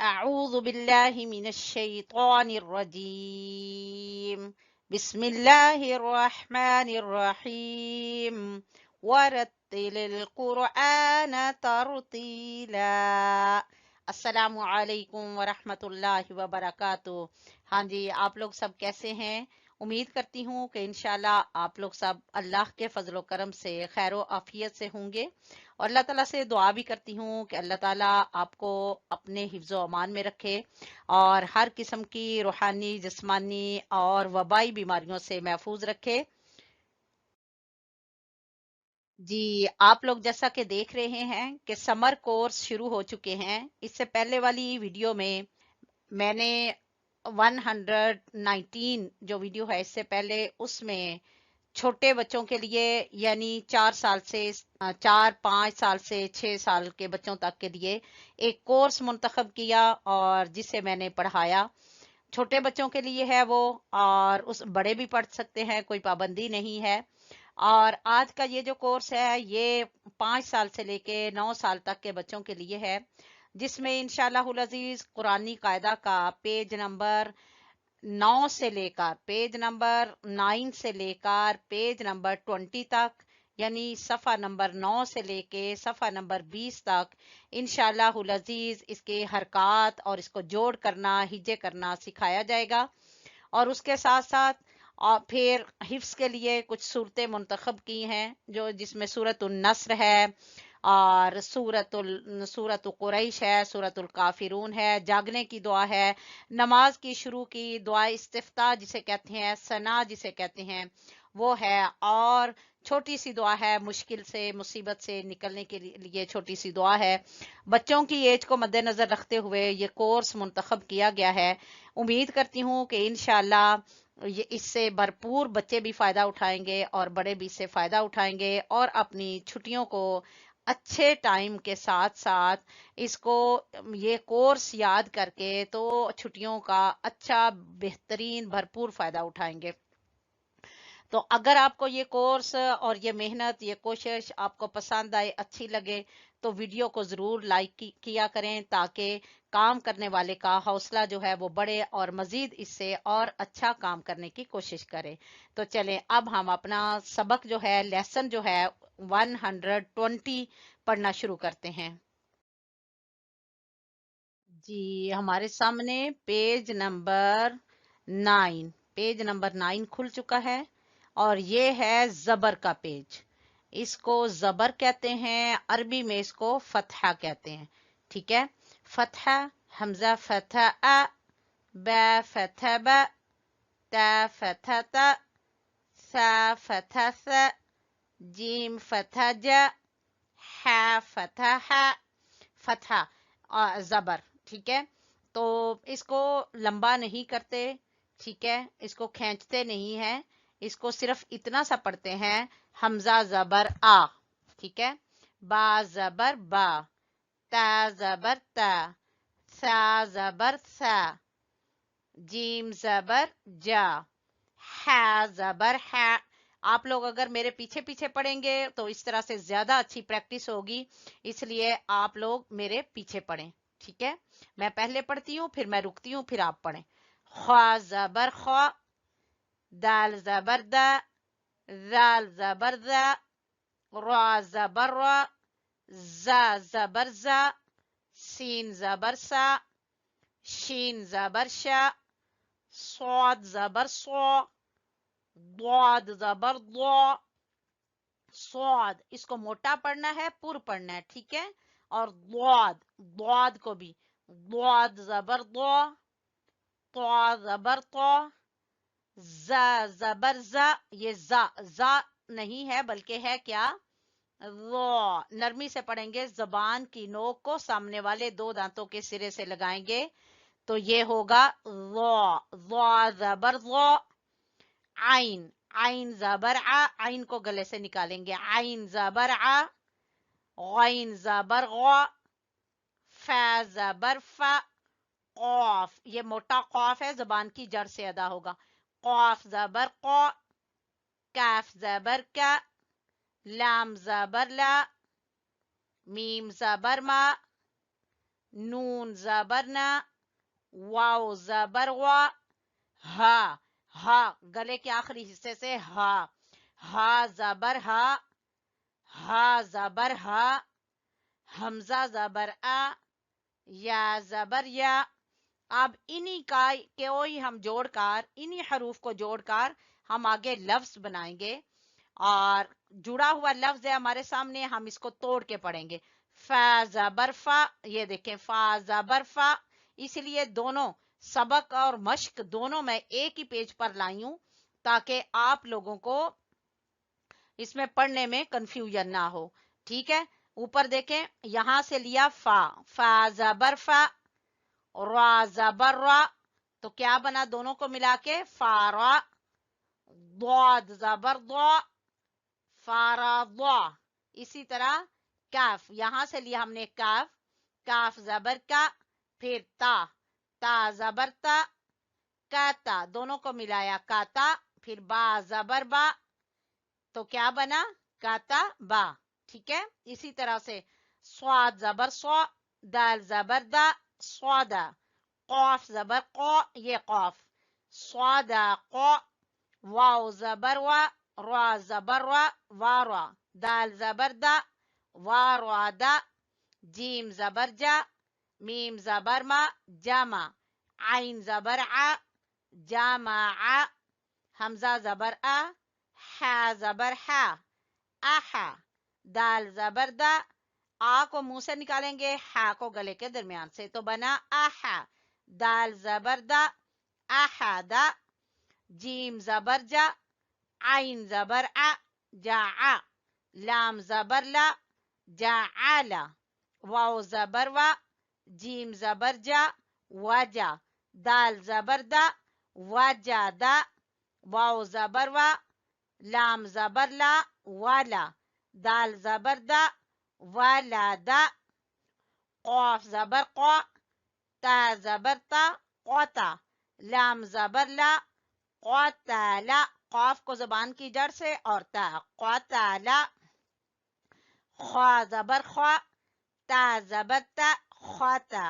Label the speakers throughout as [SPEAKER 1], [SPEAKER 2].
[SPEAKER 1] أعوذ بالله من الشيطان الرجيم بسم الله الرحمن الرحيم ورتل القرآن ترتیلا. السلام علیکم ورحمۃ اللہ وبرکاتہ. ہاں جی، آپ لوگ سب کیسے ہیں؟ امید کرتی ہوں کہ انشاءاللہ آپ لوگ سب اللہ کے فضل و کرم سے خیر و عافیت سے ہوں گے، اور اللہ تعالیٰ سے دعا بھی کرتی ہوں کہ اللہ تعالیٰ آپ کو اپنے حفظ و امان میں رکھے اور ہر قسم کی روحانی، جسمانی اور وبائی بیماریوں سے محفوظ رکھے. جی، آپ لوگ جیسا کہ دیکھ رہے ہیں کہ سمر کورس شروع ہو چکے ہیں. اس سے پہلے والی ویڈیو میں نے 119 جو ویڈیو ہے اس سے پہلے، اس میں چھوٹے بچوں کے لیے یعنی 4 5 سال سے 6 سال کے بچوں تک کے لیے ایک کورس منتخب کیا اور جسے میں نے پڑھایا. چھوٹے بچوں کے لیے ہے وہ، اور اس بڑے بھی پڑھ سکتے ہیں، کوئی پابندی نہیں ہے. اور آج کا یہ جو کورس ہے یہ 5 سال سے لے کے 9 سال تک کے بچوں کے لیے ہے، جس میں انشاءاللہ العزیز قرآنی قاعدہ کا پیج نمبر 9 سے لے کر پیج نمبر 9 سے لے کر پیج نمبر 20 تک، یعنی صفحہ نمبر 9 سے لے کے صفحہ نمبر 20 تک انشاءاللہ العزیز اس کے حرکات اور اس کو جوڑ کرنا، ہجے کرنا سکھایا جائے گا. اور اس کے ساتھ ساتھ اور پھر حفظ کے لیے کچھ صورتیں منتخب کی ہیں، جو جس میں سورۃ النصر ہے اور سورۃ قریش ہے، سورۃ الکافرون ہے، جاگنے کی دعا ہے، نماز کی شروع کی دعا استفتاح جسے کہتے ہیں، ثنا جسے کہتے ہیں وہ ہے، اور چھوٹی سی دعا ہے مشکل سے مصیبت سے نکلنے کے لیے چھوٹی سی دعا ہے. بچوں کی ایج کو مد نظر رکھتے ہوئے یہ کورس منتخب کیا گیا ہے. امید کرتی ہوں کہ انشاءاللہ اس سے بھرپور بچے بھی فائدہ اٹھائیں گے اور بڑے بھی اس سے فائدہ اٹھائیں گے، اور اپنی چھٹیوں کو اچھے ٹائم کے ساتھ ساتھ اس کو یہ کورس یاد کر کے تو چھٹیوں کا اچھا بہترین بھرپور فائدہ اٹھائیں گے. تو اگر آپ کو یہ کورس اور یہ محنت، یہ کوشش آپ کو پسند آئے، اچھی لگے، تو ویڈیو کو ضرور لائک کیا کریں تاکہ کام کرنے والے کا حوصلہ جو ہے وہ بڑھے اور مزید اس سے اور اچھا کام کرنے کی کوشش کرے. تو چلیں اب ہم اپنا سبق جو ہے، لیسن جو ہے 120 پڑھنا شروع کرتے ہیں. جی، ہمارے سامنے پیج نمبر 9 کھل چکا ہے، اور یہ ہے زبر کا پیج. اس کو زبر کہتے ہیں، عربی میں اس کو فتحہ کہتے ہیں. ٹھیک ہے، فتحہ، حمزہ فتح ا، با فتح ب، تا فتح تا، ثا فتح ث، جیم فتح ج، ح فتح ح. فتحہ زبر. ٹھیک ہے، تو اس کو لمبا نہیں کرتے، ٹھیک ہے، اس کو کھینچتے نہیں ہیں، اس کو صرف اتنا سا پڑھتے ہیں، حمزہ زبر آ. ٹھیک ہے، با زبر با، تا زبر تا، ثا زبر ثا، جیم زبر جا، ح زبر ح. آپ لوگ اگر میرے پیچھے پیچھے پڑھیں گے تو اس طرح سے زیادہ اچھی پریکٹس ہوگی، اس لیے آپ لوگ میرے پیچھے پڑھیں. ٹھیک ہے، میں پہلے پڑھتی ہوں، پھر میں رکتی ہوں، پھر آپ پڑھیں. خوا زبر خوا، دال زبر دا، ذال زبر ذا، را زبر را، زا زبر زا، سین زبر سا، شین زبر شا، صاد زبر صا، ضاد زبر ضا. صاد اس کو موٹا پڑھنا ہے، پر پڑھنا ہے. ٹھیک ہے، اور ضاد کو بھی ضاد زبر ضا، طا زبر طا، زا زبر زا. یہ زا نہیں ہے بلکہ ہے کیا، ضا. نرمی سے پڑھیں گے، زبان کی نوک کو سامنے والے 2 دانتوں کے سرے سے لگائیں گے تو یہ ہوگا ضا. ضا زبر ضا. عین زبر ع، عین کو گلے سے نکالیں گے، عین زبر ع. غین زبر غا، فا زبر فا. قاف، یہ موٹا قاف ہے، زبان کی جڑ سے ادا ہوگا. قاف زبر قا، کاف زبر کا، لام زبر لا، میم زبر ما، नून ज़बर ना, वाव ज़बर वा, हा, हा गले के आखिरी हिस्से से हा ज़बर हा ज़बर हा, हमजा ज़बर आ, या ज़बर या। अब इन्हीं का कोई हम जोड़कर, इन्हीं हरूफ को जोड़कर हम आगे लफ्ज बनाएंगे, और जुड़ा हुआ लफ्ज है हमारे सामने, हम इसको तोड़ के पढ़ेंगे। फा ज़बर फा, ये देखें फा ज़बर फा। इसलिए दोनों सबक और मश्क दोनों मैं एक ही पेज पर लाई हूं, ताकि आप लोगों को इसमें पढ़ने में कंफ्यूजन ना हो। ठीक है, ऊपर देखें, यहां से लिया फा ज़बर फा, रा ज़बर रा, तो क्या बना दोनों को मिला के फारा, ضاد ज़बर ضا, फारा। इसी तरह काफ, यहां से लिया हमने काफ, काफ ज़बर का, फिर ता ज़बर ता, काता, दोनों को मिलाया काता, फिर बा ज़बर बा, तो क्या बना काता बा। ठीक है, इसी तरह से स्वाद ज़बर स्वा, दाल ज़बर दा, स्वादा, कौफ ज़बर कौ, ये कौफ, स्वादा कौ, वाव ज़बर वा, रा ज़बर वा, वारा, दाल ज़बर दा, वारा दा, जीम ज़बर जा, मीम ज़बर मा, जामा, आइन ज़बर आ, जामा आ, हमजा ज़बर आ, हा ज़बर हा, आहा, दाल ज़बर दा, आ को मुंह से निकालेंगे, हा को गले के दरमियान से, तो बना आहा, दाल ज़बर दा, आहा दा, जीम ज़बर जा, आइन ज़बर आ, जा, लाम ज़बर ला, जा, वाव ज़बर वा, जीम ज़बर जा, वाजा, दाल ज़बर दा, वाजा दा, वाव ज़बर वा, लाम ज़बर ला, वाला, दाल ज़बर दा, वाला दा, कौफ ज़बर कौ, ता ज़बर ता, कौता, लाम ज़बर ला, कौताला, कौफ को ज़बान की जड़ से, और ता, कौताला, ख्वा ज़बर ख्वा, ता ज़बर ता, ख्वाता,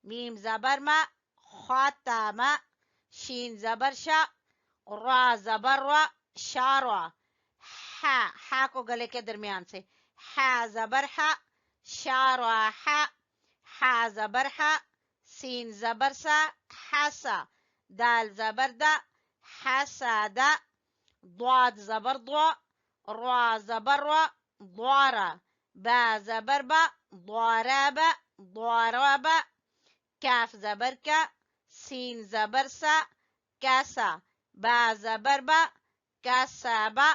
[SPEAKER 1] मीम ज़बर मा, ख्वातामा, शीन ज़बर शा, रा ज़बर रा, शारा, हा को गले के दरमियान से, हा ज़बर हा, शारा हा ज़बर हा, सीन ज़बर सा, हासा, दाल ज़बर दा, हासादा, ضاد ज़बर ضا, रा ज़बर रा, ضارا, با ज़बर बा, ضاربا, ضاربا, काफ ज़बर का, सीन ज़बर सा, कैसा, बा ज़बर बा, कैसाबा।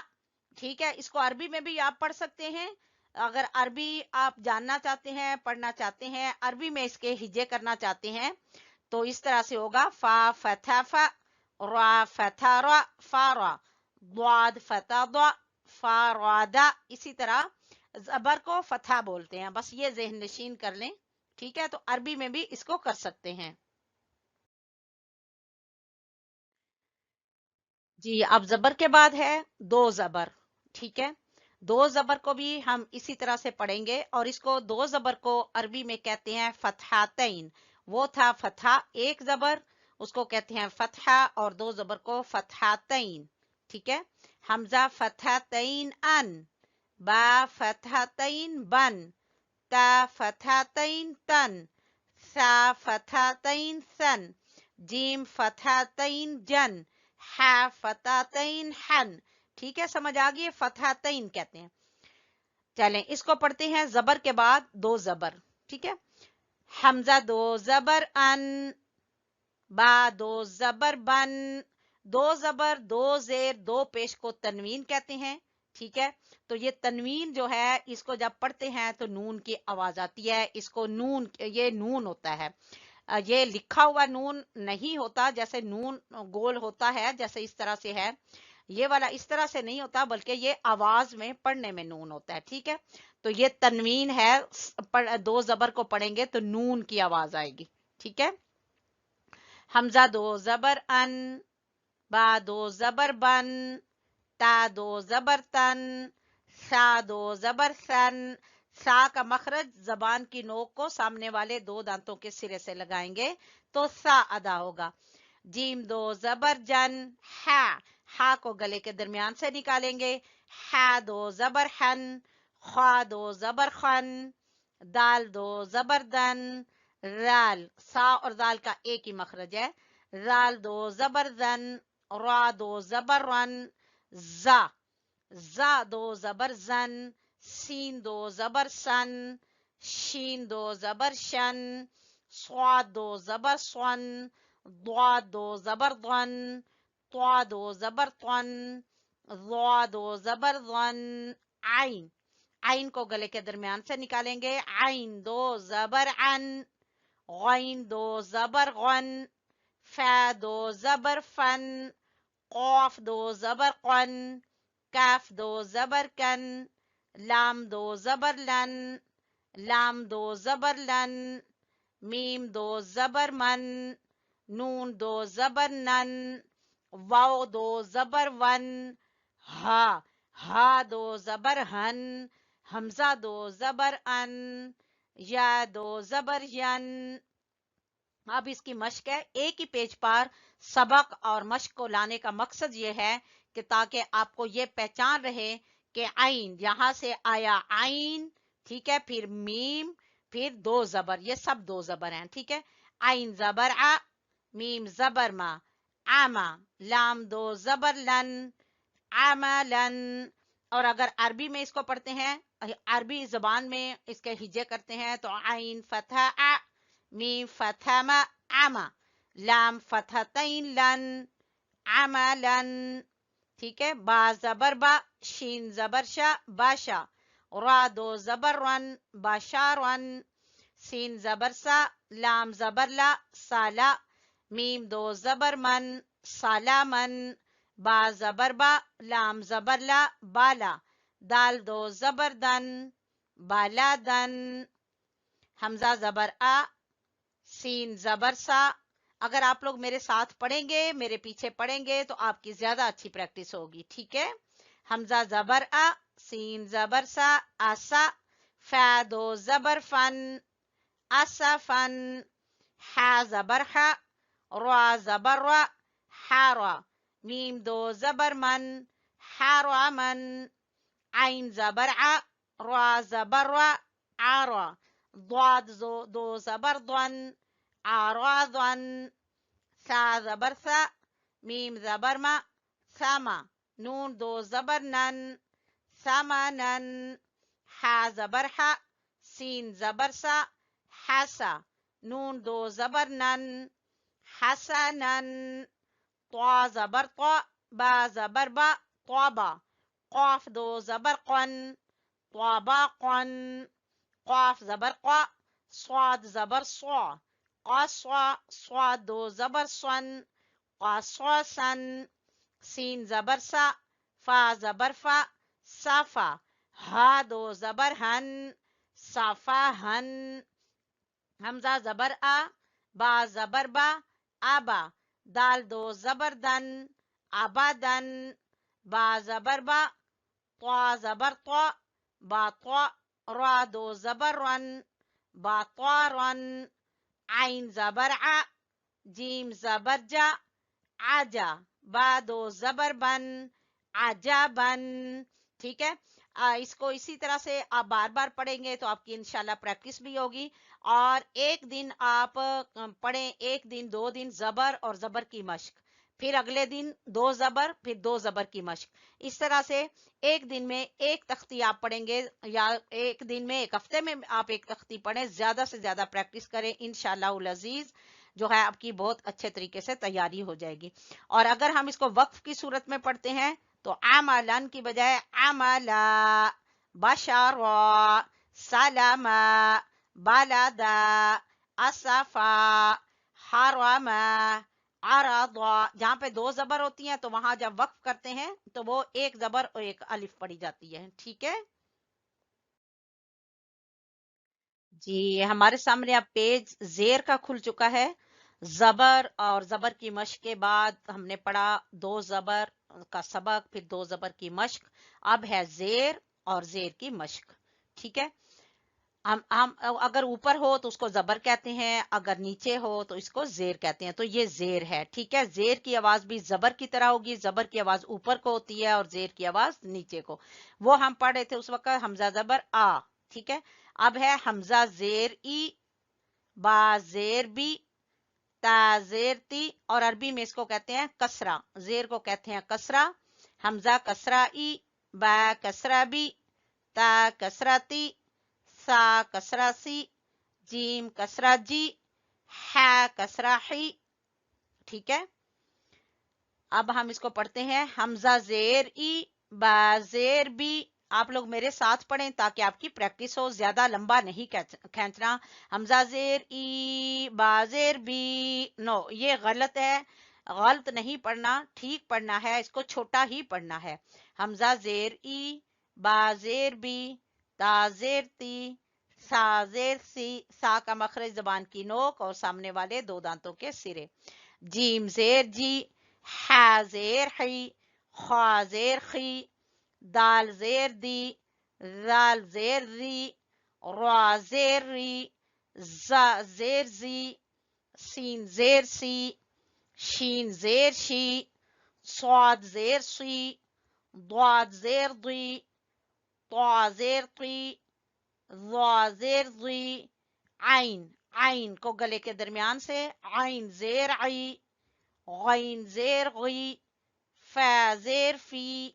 [SPEAKER 1] ठीक है, इसको अरबी में भी आप पढ़ सकते हैं। अगर अरबी आप जानना चाहते हैं, पढ़ना चाहते हैं, अरबी में इसके हिज्जे करना चाहते हैं, तो इस तरह से होगा फा फथा फा, रा फथा रा, फारा, ضاد फथा दा, फारादा। इसी तरह जबर को फथा बोलते हैं, बस ये ज़हन नशीन कर लें। ठीक है, तो अरबी में भी इसको कर सकते हैं। जी, अब जबर के बाद है दो जबर। ठीक है, दो जबर को भी हम इसी तरह से पढ़ेंगे, और इसको दो जबर को अरबी में कहते हैं फतहातैन। वो था फतहा एक जबर, उसको कहते हैं फतहा, और दो जबर को फतहातैन। ठीक है, हमजा फतहातैन अन, बा फतहातैन बन, ता फतहातैन तन, सा फतहातैन सन, जीम फतहातैन जन, हा फतहातैन हन। ठीक है, समझ आ गई, फतहातैन कहते हैं। चलें, इसको पढ़ते हैं जबर के बाद दो जबर। ठीक है, हमजा दो जबर अन, बा दो जबर बन, दो जबर दो जेर दो पेश को तनवीन कहते हैं। ठीक है, तो ये तनवीन जो है, इसको जब पढ़ते हैं तो नून की आवाज आती है, इसको नून, ये नून होता है। ये लिखा हुआ नून नहीं होता, जैसे नून गोल होता है, जैसे इस तरह से है, ये वाला इस तरह से नहीं होता, बल्कि ये आवाज में पढ़ने में नून होता है। ठीक है, तो ये तनवीन है, दो जबर को पढ़ेंगे तो नून की आवाज आएगी। ठीक है, हमजा दो जबर अन, बा दो जबर बन, ता दो जबर तन, सा दो जबर सन, सा का मखरज जबान की नोक को सामने वाले दो दांतों के सिरे से लगाएंगे तो सा अदा होगा। जीम दो जबर जन, हा को गले के दरमियान से निकालेंगे, हा दो जबर हन, ख्वा दो जबर खन, दाल दो जबर दन, राल, सा और दाल का एक ही मखरज है, राल दो जबर दन, रा दो जबर रन, जा, जा दो जबर जन, सीन दो जबर सन, शीन दो जबर शन, स्वाद दो जबर स्वन, द्वा दो जबर ध्वन, त्वा दो जबर त्वन, ज़ा दो जबर ज़न, आइन, आइन को गले के दरमियान से निकालेंगे, आइन दो जबर अन, गैन दो जबर गन, फा दो जबर फन, कौफ दो जबर कन, काफ दो जबर कन, लाम दो जबर लन, लाम दो जबर लन, मीम दो जबर मन, नून दो जबर नन, वाव दो जबर वन, हा, हा दो जबर हन, हमजा दो जबर अन, या दो जबर यन। अब इसकी मश्क है, एक ही पेज पर सबक और मश्क को लाने का मकसद ये है कि ताकि आपको ये पहचान रहे कि आइन यहां से आया, आइन, ठीक है, फिर मीम, फिर दो जबर, ये सब दो जबर हैं, ठीक है। आइन जबर आ, मीम जबर मा, आमा, लाम दो जबर लन, आमलन। और अगर अरबी में इसको पढ़ते हैं, अरबी जबान में इसके हिज्जे करते हैं तो आइन फतह आ, मीम फतह मा, आमा, लाम फतहतैन लन, आमलन, ठीक है। बा जबर बा, शीन जबर शा, बाशा, रा दो जबर रन, बाशा रन, सीन जबर सा, लाम जबर ला, साला, मीम दो जबर मन, साला मन, बा जबर बा, लाम जबर ला, बाला, दाल दो जबर दन, बाला दन, हमजा जबर आ, सीन जबर सा। अगर आप लोग मेरे साथ पढ़ेंगे, मेरे पीछे पढ़ेंगे तो आपकी ज्यादा अच्छी प्रैक्टिस होगी, ठीक है। हमजा जबर आ, सीन जबर सा, आसा, फा दो जबर फन, आसा फन, हा जबर हा, रा जबर रा, हारा, मीम दो जबर मन, हारा मन, आइन जबर आ, रा जबर रा, आरा, ضاد दो जबर ध्वन, आरा ध्वन, सा जबर सा, मीम जबर मा, सामा, नून दो जबर नन, सामानन, हा जबर हा, सीन जबर सा, हासा, नून दो जबर नन, हसनन, त्वा जबर त्वा, बा जबर बा, त्वाबा, कौफ दो जबर कन, त्वाबा कन, कौफ जबर क्वा, स्वाद जबर स्वा, قصوا، صاد दो जबर सन, قصوا सन, सीन जबर सा, फा जबर फा, साफा, हा दो जबर हन, साफा हन, हमजा जबर आ, बा जबर बा, आबा, दाल दो जबर दन, आबादन, बा जबर बा, त्वा जबर त्वा, बा त्वा, रा दो जबर रन, बा त्वा रन, आइन जबर आ, जीम जबर जा, आजा, बा दो जबर बन, आजा बन, ठीक है। इसको इसी तरह से आप बार बार पढ़ेंगे तो आपकी इंशाल्लाह प्रैक्टिस भी होगी। और एक दिन आप पढ़ें, एक दिन, 2 दिन जबर और जबर की मश्क, फिर अगले दिन 2 जबर, फिर 2 जबर की मश्क, इस तरह से एक दिन में एक तख्ती आप पढ़ेंगे, या एक दिन में, एक हफ्ते में आप एक तख्ती पढ़ें, ज्यादा से ज्यादा प्रैक्टिस करें, इंशाल्लाह उल अजीज जो है आपकी बहुत अच्छे तरीके से तैयारी हो जाएगी। और अगर हम इसको वक्फ की सूरत में पढ़ते हैं तो आमलन की बजाय आमला, बशारा, सलामा, बालादा, असफा, हरामा, आरादा। जहां पे 2 जबर होती हैं तो वहां जब वक्फ करते हैं तो वो एक जबर और एक अलिफ पड़ी जाती है, ठीक है जी। हमारे सामने अब पेज जेर का खुल चुका है। जबर और जबर की मश्क के बाद हमने पढ़ा 2 जबर का सबक, फिर 2 जबर की मश्क। अब है जेर और जेर की मश्क, ठीक है। हम अगर ऊपर हो तो उसको जबर कहते हैं, अगर नीचे हो तो इसको जेर कहते हैं। तो ये जेर है, ठीक है। जेर की आवाज भी जबर की तरह होगी, जबर की आवाज ऊपर को होती है और जेर की आवाज नीचे को। वो हम पढ़ रहे थे उस वक्त, हमजा जबर आ, ठीक है। अब है हमजा जेर ई, बा जेर बी, ता जेर ती, और अरबी में इसको कहते हैं कसरा, जेर को कहते हैं कसरा। हमजा कसरा ई, बा कसरा बी, ता कसरा ती, सा कसरा सी, जीम कसरा जी, है कसरा ही, ठीक है। अब हम इसको पढ़ते हैं, हमजा जेर ई, बा जेर बी। आप लोग मेरे साथ पढ़ें ताकि आपकी प्रैक्टिस हो, ज्यादा लंबा नहीं खींचना। हमजा जेर ई, बा जेर बी, नो ये गलत है, गलत नहीं पढ़ना, ठीक पढ़ना है, इसको छोटा ही पढ़ना है। हमजा जेर ई, बा जेर बी, ता जेर ती, सा जेर सी, सा का मखरज जबान की नोक और सामने वाले दो दांतों के सिरे। जीम जेर जी, हा जेर ही, खा जेर खी, दाल जेर दी, दाल जेर री, रा जेर री, जा जेर जी, सीन जेर सी, शीन जेर शी, स्वाद जेर सी, ضاد जेर दी, طا जेर ती, ज़ा जेर ज़ी, आइन, आइन को गले के दरमियान से, आइन जेर आई, गैन जेर गई, फा जेर फी,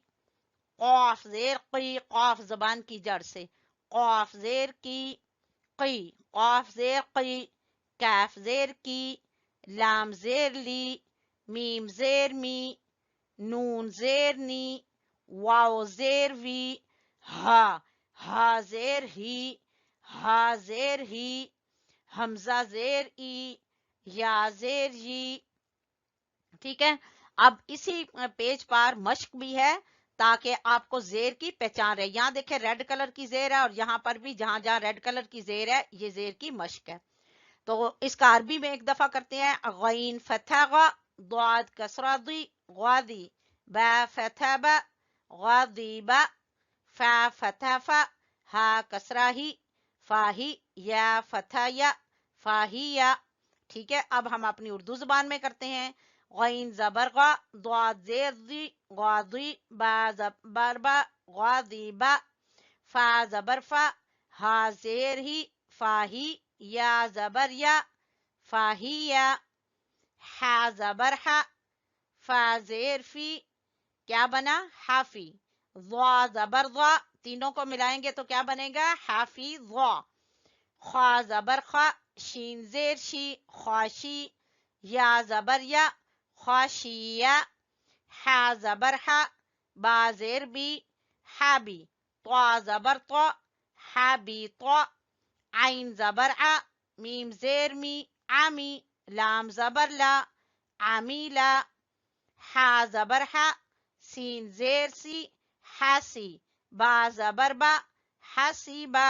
[SPEAKER 1] कॉफ जेर की, कॉफ जबान की जड़ से, कॉफ जेर की, कॉफ जेर की, कैफ जेर की, लाम जेर ली, मीम जेर मी, नून जेर नी, वाओ जेर वी, हा जेर ही, हा जेर ही, हमजा जेर ई, या जेर जी, ठीक है। अब इसी पेज पर मश्क भी है ताकि आपको जेर की पहचान रहे। यहाँ देखें रेड कलर की जेर है और यहाँ पर भी जहां जहां रेड कलर की जेर है ये जेर की मश्क है। तो इसका अरबी में एक दफा करते हैं, गैन फतहा, ضاد कसरा दी, गादी, बा फतहा, गादीबा, फा फतहा, हा कसरा ही, फाही, या फतया, फाहिया, ठीक है। अब हम अपनी उर्दू जुबान में करते हैं, गैन जबरगा, ضاد जेर दी, गादी, बा जबरबा, गादीबा, फा जबरफा, हा जेर ही, फाही, या जबर या, फाहिया, हा जबर हा, फा जेर फी, क्या बना, हाफी, ज़ा जबर ज़ा, तीनों को मिलाएंगे तो क्या बनेगा, हाफी ज़ा, खा जबर खा, शीन जेर शी, ख्वाशी, या जबर या, ख्वाशिया, हा जबर हा, बा जेर बी, हाबी, त्वा जबर त्वा, हाबी त्वा, आइन जबर आ, मीम जेर मी, आमी, लाम जबर ला, आमीला, हा जबर हा, सीन जेर सी, हासी, बा जबर बा, हसीबा,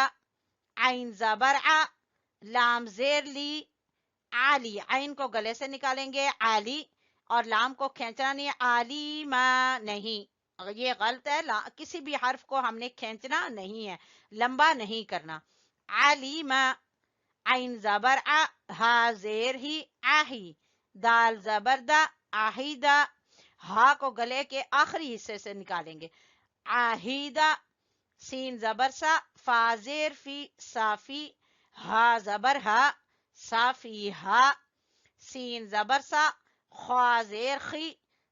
[SPEAKER 1] आइन जबर आ, लाम जेर ली, आली, आइन को गले से निकालेंगे आली और लाम को खींचना नहीं है, आलीमा नहीं, ये गलत है। किसी भी हर्फ को हमने खींचना नहीं है, लंबा नहीं करना। आलीमा, आइन जबर आ, हा जेर ही, आही, दाल जबर दा, आहिदा, हा को गले के आखिरी हिस्से से निकालेंगे, आहिदा, सीन जबर सा, फा जेर फी, साफी, हा जबर हा, साफी हा, सीन जबर सा, ख्वा जेर खी,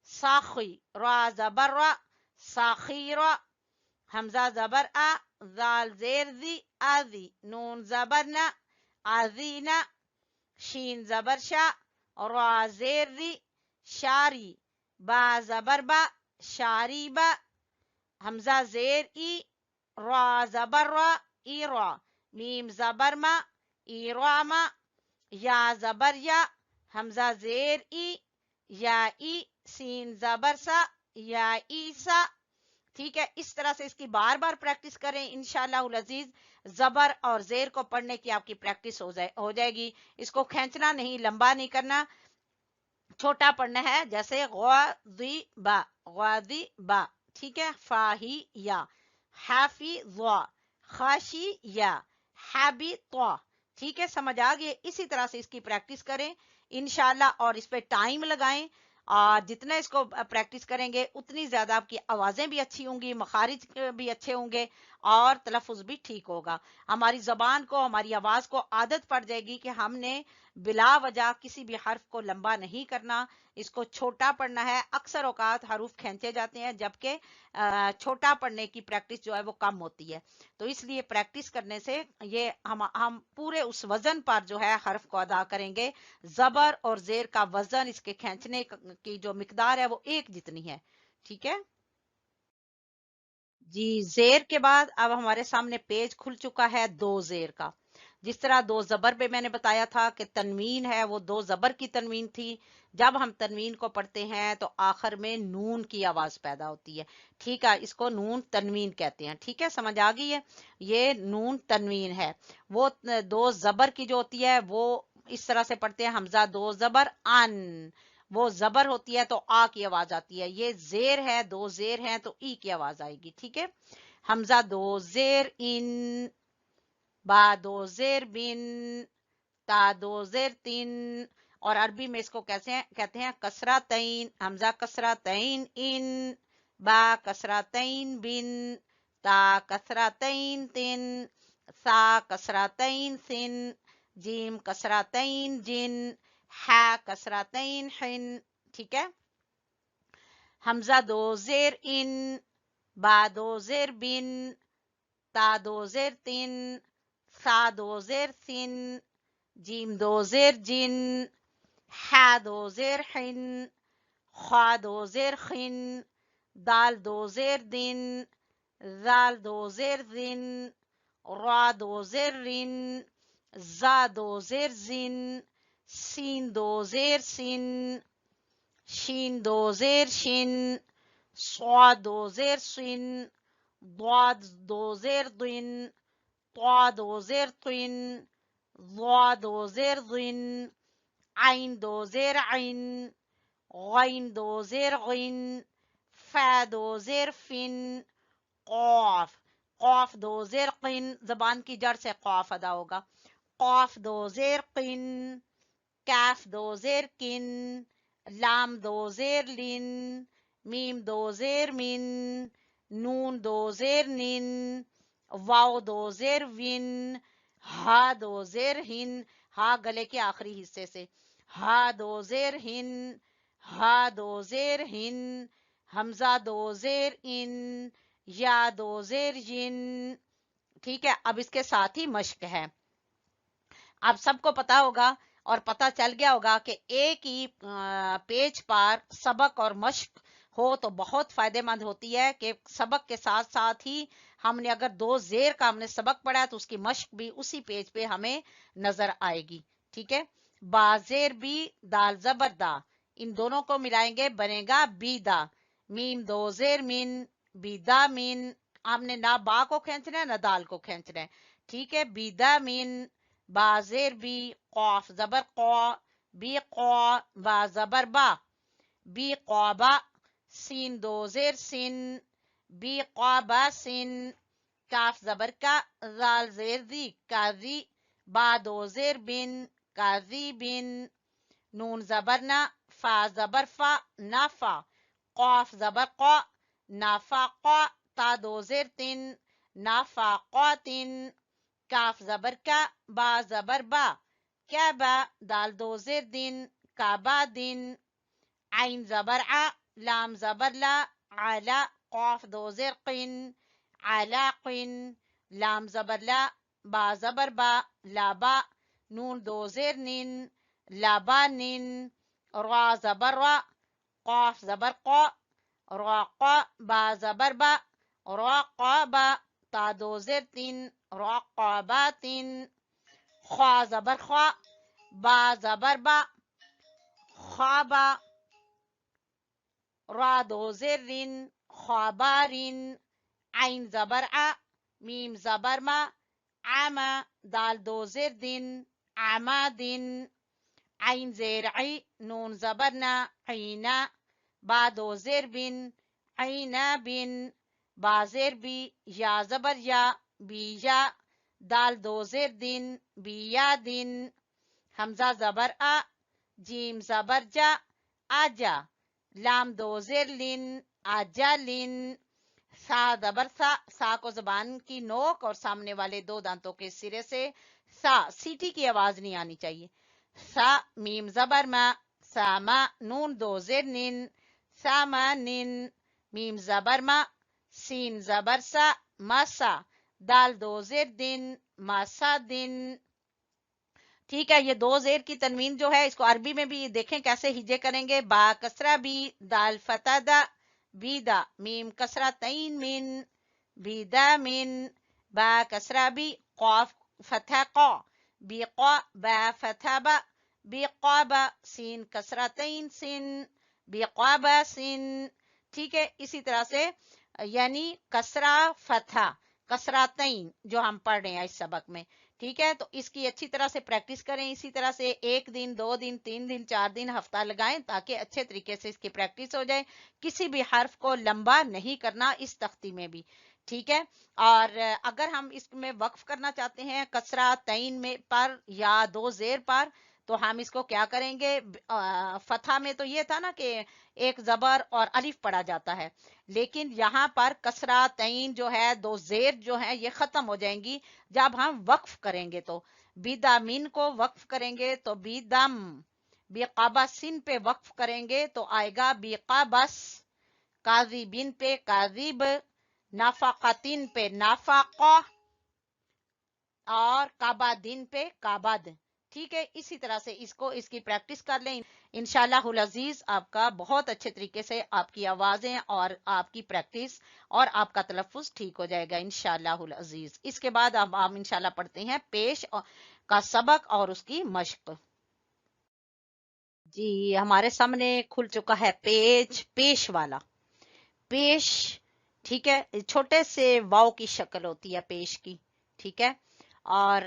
[SPEAKER 1] साखी, रा जबर रा, साखीरा, हमजा जबर आ, जाल जेर दी, आजी, नून जबर ना, आजीना, शीन जबर शा, रा जेर दी, शारी, बा जबर बा, शारीबा, हमजा जेर ई, रा जबर रा, इरा, मीम जबर मा, इरामा, या जबर या, हमजा जेर ई, या ई, सीन जबर सा, या ईसा, ठीक है। इस तरह से इसकी बार बार प्रैक्टिस करें, इंशाअल्लाह अजीज जबर और जेर को पढ़ने की आपकी प्रैक्टिस हो जाएगी। इसको खींचना नहीं, लंबा नहीं करना, छोटा पढ़ना है, जैसे गादी बा, ठीक है। फाही या, हाफी ज़ा, खाशी या, हैबिट। ठीक है, समझ आ गई। इसी तरह से इसकी प्रैक्टिस करें इंशाल्लाह, और इस पे टाइम लगाएं। और जितना इसको प्रैक्टिस करेंगे उतनी ज्यादा आपकी आवाजें भी अच्छी होंगी, मखारिज भी अच्छे होंगे, और तलफ़ुज़ भी ठीक होगा। हमारी जबान को, हमारी आवाज को आदत पड़ जाएगी कि हमने बिला वजह किसी भी हर्फ को लंबा नहीं करना, इसको छोटा पढ़ना है। अक्सर औकात हरूफ खींचे जाते हैं, जबकि छोटा पढ़ने की प्रैक्टिस जो है वो कम होती है। तो इसलिए प्रैक्टिस करने से ये हम पूरे उस वजन पर जो है हर्फ को अदा करेंगे। जबर और जेर का वजन, इसके खींचने की जो मिकदार है वो एक जितनी है। ठीक है जी। जेर के बाद अब हमारे सामने पेज खुल चुका है दो जेर का। जिस तरह दो जबर पे मैंने बताया था कि तनवीन है वो दो जबर की तनवीन थी। जब हम तनवीन को पढ़ते हैं तो आखिर में नून की आवाज पैदा होती है। ठीक है, इसको नून तनवीन कहते हैं। ठीक है, समझ आ गई है। ये नून तनवीन है। वो दो जबर की जो होती है वो इस तरह से पढ़ते हैं, हमजा दो जबर अन, वो जबर होती है तो आ की आवाज आती है। ये जेर है, दो जेर हैं तो ई की आवाज आएगी। ठीक है, हमजा दो जेर इन, बा दो जेर बिन, ता दो जेर तीन। और अरबी में इसको कैसे कहते हैं, कसरा तईन, हमजा कसरा तईन इन, बा कसरा तईन बिन, ता कसरा तईन तिन, सा कसरा तईन सिन, जीम कसरा तईन जिन, हा कसरा तईन हिन। ठीक है, हमजा दो जेर इन, बा दो जेर बिन, ता दो जेर तिन, सा दो जेर सिन, जीम दो जेर जिन, हा दो जेर हिन, ख्वा दो जेर खिन, दाल दो जेर दिन, जाल दो जेर जिन, रा दो जेर रिन, जा दो जेर जिन, सीन दो जेर सिन, शीन दो जेर शिन, स्वाद दो जेर सिन, ضاد दो जेर दिन, त्वा दो जेर तिन, ज़ा दो जेर जिन, आइन दो जेर आइन, गैन दो जेर गैन, फा दो जेर फिन, कौफ, कौफ दो जेर किन, जबान की जड़ से कौफ अदा होगा। कौफ दो जेर किन, कैफ दो जेर किन, लाम दो जेर लिन, मीम दो जेर मिन, नून दो जेर निन, वाव दो जेर विन, हा दो जेर हिन, हा गले के आखिरी हिस्से से, हा दो जेर हिन, हा दो जेर हिन, हमजा दो जेर इन, या दो जेर जिन। ठीक है, अब इसके साथ ही मश्क है। आप सबको पता होगा और पता चल गया होगा कि एक ही पेज पर सबक और मश्क हो तो बहुत फायदेमंद होती है, कि सबक के साथ साथ ही हमने अगर दो जेर का हमने सबक पढ़ा है तो उसकी मश्क भी उसी पेज पे हमें नजर आएगी। ठीक है, बाजेर बी, दाल जबर दा, इन दोनों को मिलाएंगे बनेगा बीदा। मीम दो जेर मिन, बीदा मिन, हमने ना बा को खींचना है ना दाल को खींचना है। ठीक है, बीदा मिन, बाजेर बी, कौफ जबर कौ, बी कौ, बा जबर बा, बी कौबा, सीन दो जेर सिन, बी कौबा सिन, काफ जबर का, जाल जेर दी, काजी, बा दो जेर बिन, काजी बिन, नून जबर ना, फा जबर फा, नाफा, कौफ जबर कौ, नाफा कौ, ता दो जेर तिन, नाफा कौ तिन, काफ जबर का, बा जबर बा, क्या बा, दाल दो जेर दिन, काबा दिन, आइन जबर आ, लाम जबर ला, आला, कौफ दो जेर किन, आला किन, लाम जबर ला, बा जबर बा, लाबा, नून दो जेर निन, लाबा निन, रा जबर रा, कौफ जबर कौ, रा कौ, बा जबर बा, रा कौ बा, ता दो जेर तीन, रा कौबा तीन, ख्वा जबर ख्वा, बा जबर बा, ख्वाबा, रा दो जेर रिन, ख्वाबारिन, आइन जबर आ, मीम जबर मा, आमा, दाल दो जेर दिन, आमा दिन, आइन जेर आई, नून जबर ना, आइना, बा दो जेर बिन, आइना बिन, बा जेर बी, या जबर या, बीजा, दाल दो जेर दिन बिया दिन हमजा जबर आ जीम जबर जा आजा लाम दो जेर लिन आजा लिन सा जबर सा को जबान की नोक और सामने वाले दो दांतों के सिरे से सा सीटी की आवाज नहीं आनी चाहिए सा मीम जबर मा सामा नून दो जेर निन सामा निन मीम जबर मा सीन जबर सा मासा दाल दो जेर दिन मासा दिन। ठीक है, ये दो जेर की तनवीन जो है इसको अरबी में भी देखें कैसे हिजे करेंगे। बा कसरा बी दाल फतादा बीदा मीम कसरा तईन मिन बीदा मिन बा कसरा बी कौफ फतह क़ा बी क़ा बा फतह बा बी क़ाबा सीन कसरा तईन सिन बी क़ाबा सिन। ठीक है, इसी तरह से यानी कसरा फतह कसरा तईन जो हम पढ़ रहे हैं इस सबक में। ठीक है, तो इसकी अच्छी तरह से प्रैक्टिस करें। इसी तरह से 1 दिन 2 दिन 3 दिन 4 दिन हफ्ता लगाएं ताकि अच्छे तरीके से इसकी प्रैक्टिस हो जाए। किसी भी हर्फ को लंबा नहीं करना इस तख्ती में भी। ठीक है, और अगर हम इसमें वक्फ करना चाहते हैं कसरा तईन में पर या दो जेर पर तो हम इसको क्या करेंगे। फतह में तो ये था ना कि एक जबर और अलिफ पढ़ा जाता है, लेकिन यहाँ पर कसरा तईन जो है दो जेर जो है ये खत्म हो जाएंगी जब हम वक्फ करेंगे। तो बिदामिन को वक्फ करेंगे तो बिदम बिकाबासिन पे वक्फ करेंगे तो आएगा बिकाबस काजिबिन पे काजिब नाफाकतिन पे नाफाका और काबादिन पे काबद। ठीक है, इसी तरह से इसको इसकी प्रैक्टिस कर लें। इंशाल्लाहुल अजीज आपका बहुत अच्छे तरीके से आपकी आवाजें और आपकी प्रैक्टिस और आपका तलफ्फुज ठीक हो जाएगा इंशाल्लाहुल अजीज। इसके बाद अब हम इंशाल्लाह पढ़ते हैं पेश का सबक और उसकी मश्क। जी, हमारे सामने खुल चुका है पेश वाला पेश। ठीक है, छोटे से वाव की शक्ल होती है पेश की। ठीक है, और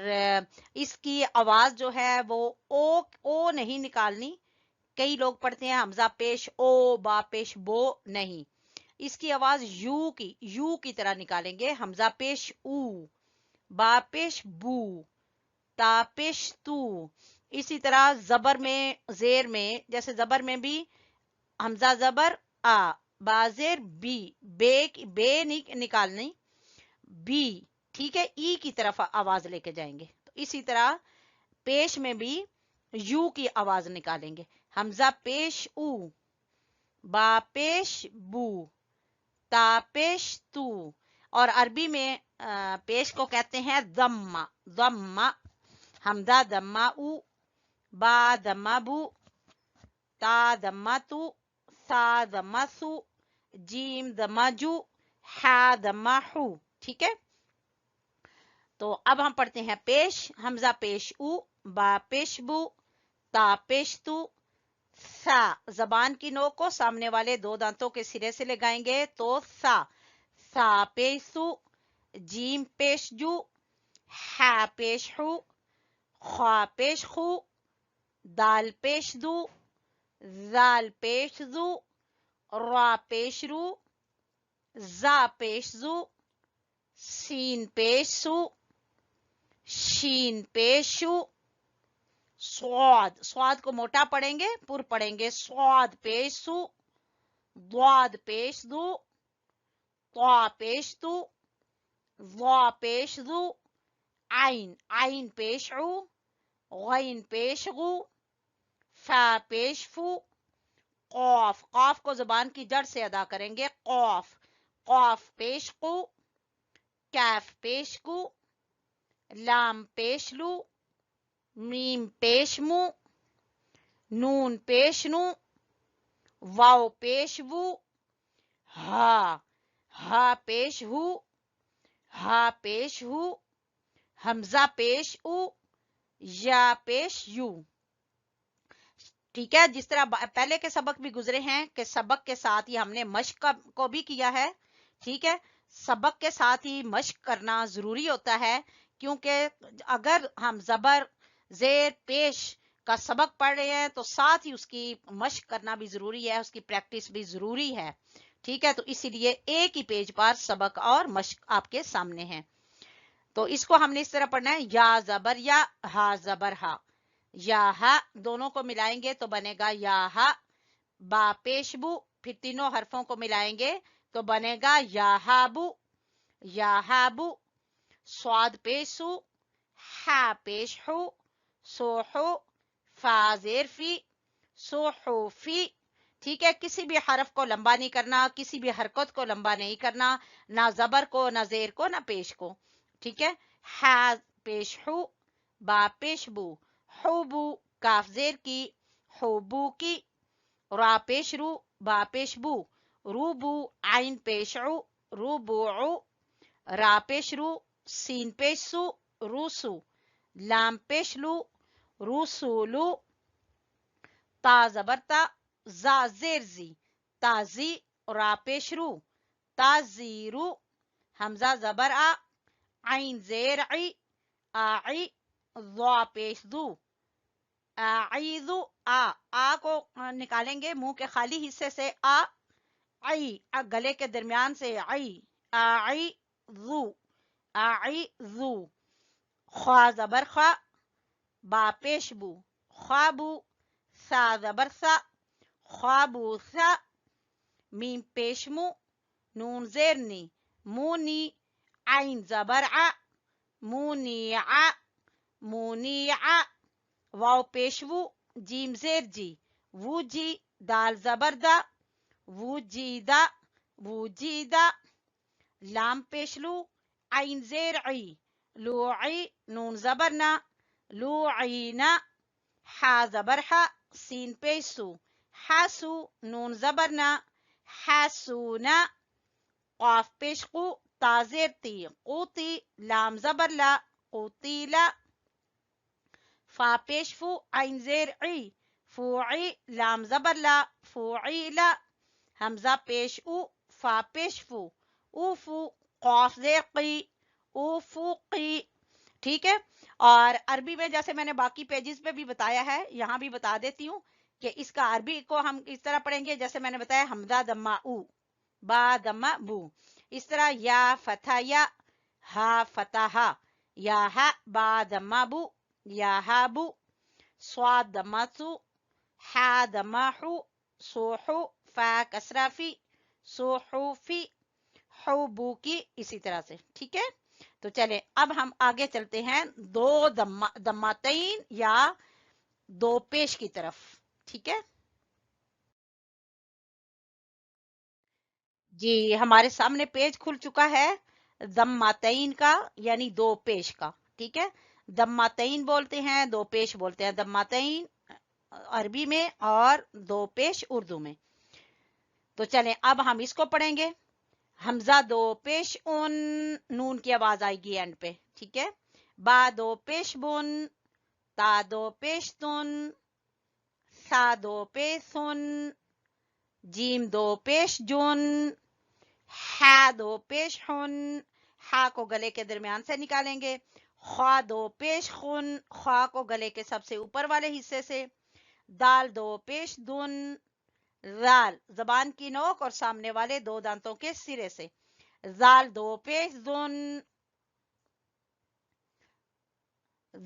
[SPEAKER 1] इसकी आवाज जो है वो ओ नहीं निकालनी। कई लोग पढ़ते हैं हमजा पेश ओ बा पेश बो, नहीं, इसकी आवाज यू की तरह निकालेंगे। हमजा पेश ऊ बा पेश बू ता पेश तू। इसी तरह जबर में जेर में जैसे जबर में भी हमजा जबर आ बाजेर बी बे नहीं निकालनी बी। ठीक है, ई की तरफ आवाज लेके जाएंगे। तो इसी तरह पेश में भी यू की आवाज निकालेंगे। हमजा पेश ऊ बा पेश बू ता पेश तू। और अरबी में पेश को कहते हैं दम्मा दम्मा। हमदा दम्मा ऊ बा दम्मा बू ता दम्मा तू सा दम्मा सू जीम दम्मा जू हा दम्मा हू। ठीक है, तो अब हम पढ़ते हैं पेश। हमजा पेश ऊ बा पेश बू ता पेश तू सा जबान की नोक को सामने वाले दो दांतों के सिरे से लगाएंगे तो सा पेशु जीम पेश जू हा पेश हू खा पेश खू दाल पेश दू जाल पेश जू रा पेश रू जा पेश जू सीन पेशु शीन पेशु स्वाद को मोटा पढ़ेंगे पुर पढ़ेंगे स्वाद पेशु द्वाद पेश दू त्वा पेश दू वा पेश दू आइन पेशु गैन पेशगु फा पेशफू कॉफ को जुबान की जड़ से अदा करेंगे कॉफ पेशकू कैफ पेशकू लाम पेशलू मीम पेशमू नून पेशनू वाव पेशवू हा पेशहू हा पेशहू हमजा पेश ऊ या पेश यू। ठीक है, जिस तरह पहले के सबक भी गुजरे हैं कि सबक के साथ ही हमने मश्क को भी किया है। ठीक है, सबक के साथ ही मश्क करना जरूरी होता है क्योंकि अगर हम जबर जेर पेश का सबक पढ़ रहे हैं तो साथ ही उसकी मश्क करना भी जरूरी है, उसकी प्रैक्टिस भी जरूरी है। ठीक है, तो इसीलिए एक ही पेज पर सबक और मश्क आपके सामने है। तो इसको हमने इस तरह पढ़ना है, या जबर या, हा जबर हा। या हा दोनों को मिलाएंगे तो बनेगा या हा। बा पेशबू, फिर तीनों हरफों को मिलाएंगे तो बनेगा या हाबू, या हाबू। स्वाद पेशु, हा पेशहू, सोहू, फा जेर फी, सोहूफी। ठीक है, किसी भी हरफ को लंबा नहीं करना, किसी भी हरकत को लंबा नहीं करना, ना जबर को, ना जेर को, ना पेश को। ठीक है, हा पेशहू, बा पेशबू, हुबू काफ जेर की, हुबू की। रा पेशरू, बा पेशबू, रूबू आइन पेशउ, रूबू। रा पेशरू, सीन पेशु, रूसु। लाम पेशलू, रूसुलू। ता जबरता, जा जेरजी, ताजी। रा पेशरू, ताजीरू। हमजा जबर आ, आइन जेर आई, आई। ज़ा पेश दू, आईदू। आ को निकालेंगे मुंह के खाली हिस्से से, आई गले के दरमियान से, आई जू, आई जू। ख्वा जबर खा, बा पेशबू, ख्वाबू। सा जबर सा, ख्वाबू सा। मीम पेशमू, नून जेरनी, मूनी। आइन जबर आ, मूनिया, मूनिया। वाव पेशवू, जीम जेर जी, वूजी। दाल जबरदा, वूजीदा, वूजीदा। लाम पेशलू, आइन जेर आई, लूई। नून जबरना, लूईना। हा जबरहा, सीन पेशू, हासू। नून जबरना, हासूना। قاف पेशकू, ताजेरती, قوती। लाम जबरला, قوतीला। फा पेशफू, आइन जेर ई, फूई। लाम जबरला, फूईला। हमजा पेश उ, फा पेशफू, ऊफू। कौफ जेर की, ऊफूकी। ठीक है, और अरबी में जैसे मैंने बाकी पेजेस पे भी बताया है, यहां भी बता देती हूँ कि इसका अरबी को हम इस तरह पढ़ेंगे जैसे मैंने बताया, हमजा दम्मा उ, बा दम्मा बू। इस तरह या फथा या, हा फताहा, या हा बा दम्मा बू, या हाबू। स्वाद दमासु, हा दमाहू, सोहू। फा कसराफी, सोहूफी, हुबू की। इसी तरह से, ठीक है। तो चले अब हम आगे चलते हैं दो दम्मातैन या दो पेश की तरफ। ठीक है जी, हमारे सामने पेज खुल चुका है दम्मातैन का, यानी दो पेश का। ठीक है, दम्मातैन बोलते हैं, दो पेश बोलते हैं। दम्मातैन अरबी में और दो पेश उर्दू में। तो चलें अब हम इसको पढ़ेंगे। हमजा दो पेश उन, नून की आवाज आएगी एंड पे। ठीक है, बा दो पेश बुन, ता दो पेश तुन, सा दो पेश सुन, जीम दो पेश जुन, हा दो पेश हुन। हा को गले के दरमियान से निकालेंगे। ख्वा दो पेश खुन, ख्वा को गले के सबसे ऊपर वाले हिस्से से। दाल दो पेश दुन, जाल जबान की नोक और सामने वाले दो दांतों के सिरे से। जाल दो पेश दुन,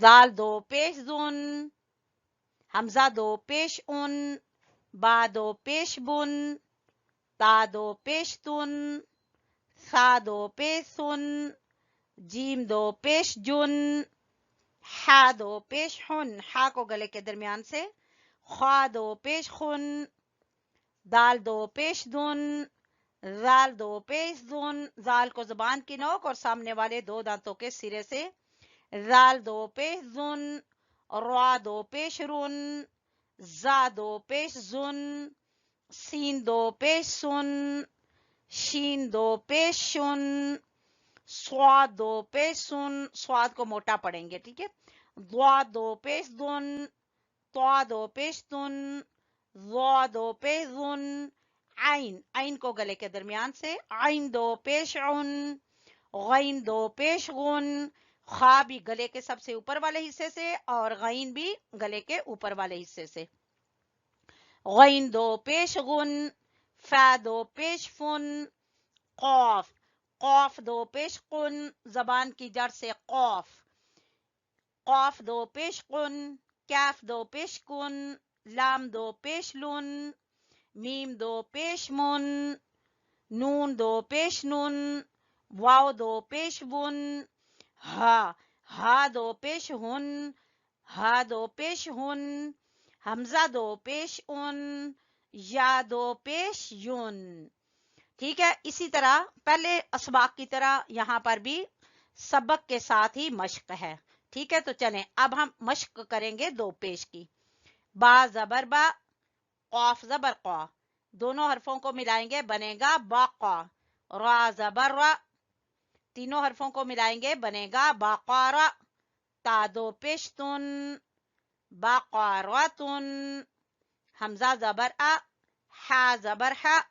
[SPEAKER 1] जाल दो पेश दुन। हमजा दो पेश उन, बा दो पेश बुन, ता दो पेश तुन, सा दो पेश सुन, जीम दो पेश जुन, हा दो पेश हुन। हा को गले के दरमियान से। ख्वा दो पेश खुन, दाल दो पेश दुन, जाल दो पेश दुन। जाल को जबान की नोक और सामने वाले दो दांतों के सिरे से। जाल दो पेश जुन, रा दो पेश रुन, जा दो पेश जुन, सीन दो पेश सुन, शीन दो पेश शुन, स्वाद दो पेश सुन। स्वाद को मोटा पढ़ेंगे, ठीक है। द्वा दो पेश दुन, त्वा दो पेश तुन, ज़ा दो पेश जुन। आइन, आइन को गले के दरमियान से। आइन दो पेश उन, गैन दो पेश गुन। खा भी गले के सबसे ऊपर वाले हिस्से से और गैन भी गले के ऊपर वाले हिस्से से। गैन दो पेश गुन, फा दो पेश फुन, कौफ। कौफ दो पेश कुन, जबान की जड़ से कौफ, कौफ दो पेश कुन, कैफ दो पेश कुन, लाम दो पेश लुन, मीम दो पेश मुन, नून दो पेश नुन, वाव दो पेश बुन, हा दो पेश हुन, हा दो पेश हुन, हमजा दो पेश उन, या दो पेश युन। ठीक है, इसी तरह पहले असबाक की तरह यहाँ पर भी सबक के साथ ही मश्क है। ठीक है, तो चलें अब हम मश्क करेंगे दो पेश की। बा जबर बा, कौफ जबर कौ, दोनों हरफों को मिलाएंगे बनेगा बाक़ा। रा जबर रा, तीनों हरफों को मिलाएंगे बनेगा बाक़ारा। ता दो पेश तुन, बाक़ारातुन। हमजा जबर आ, हा जबर हा,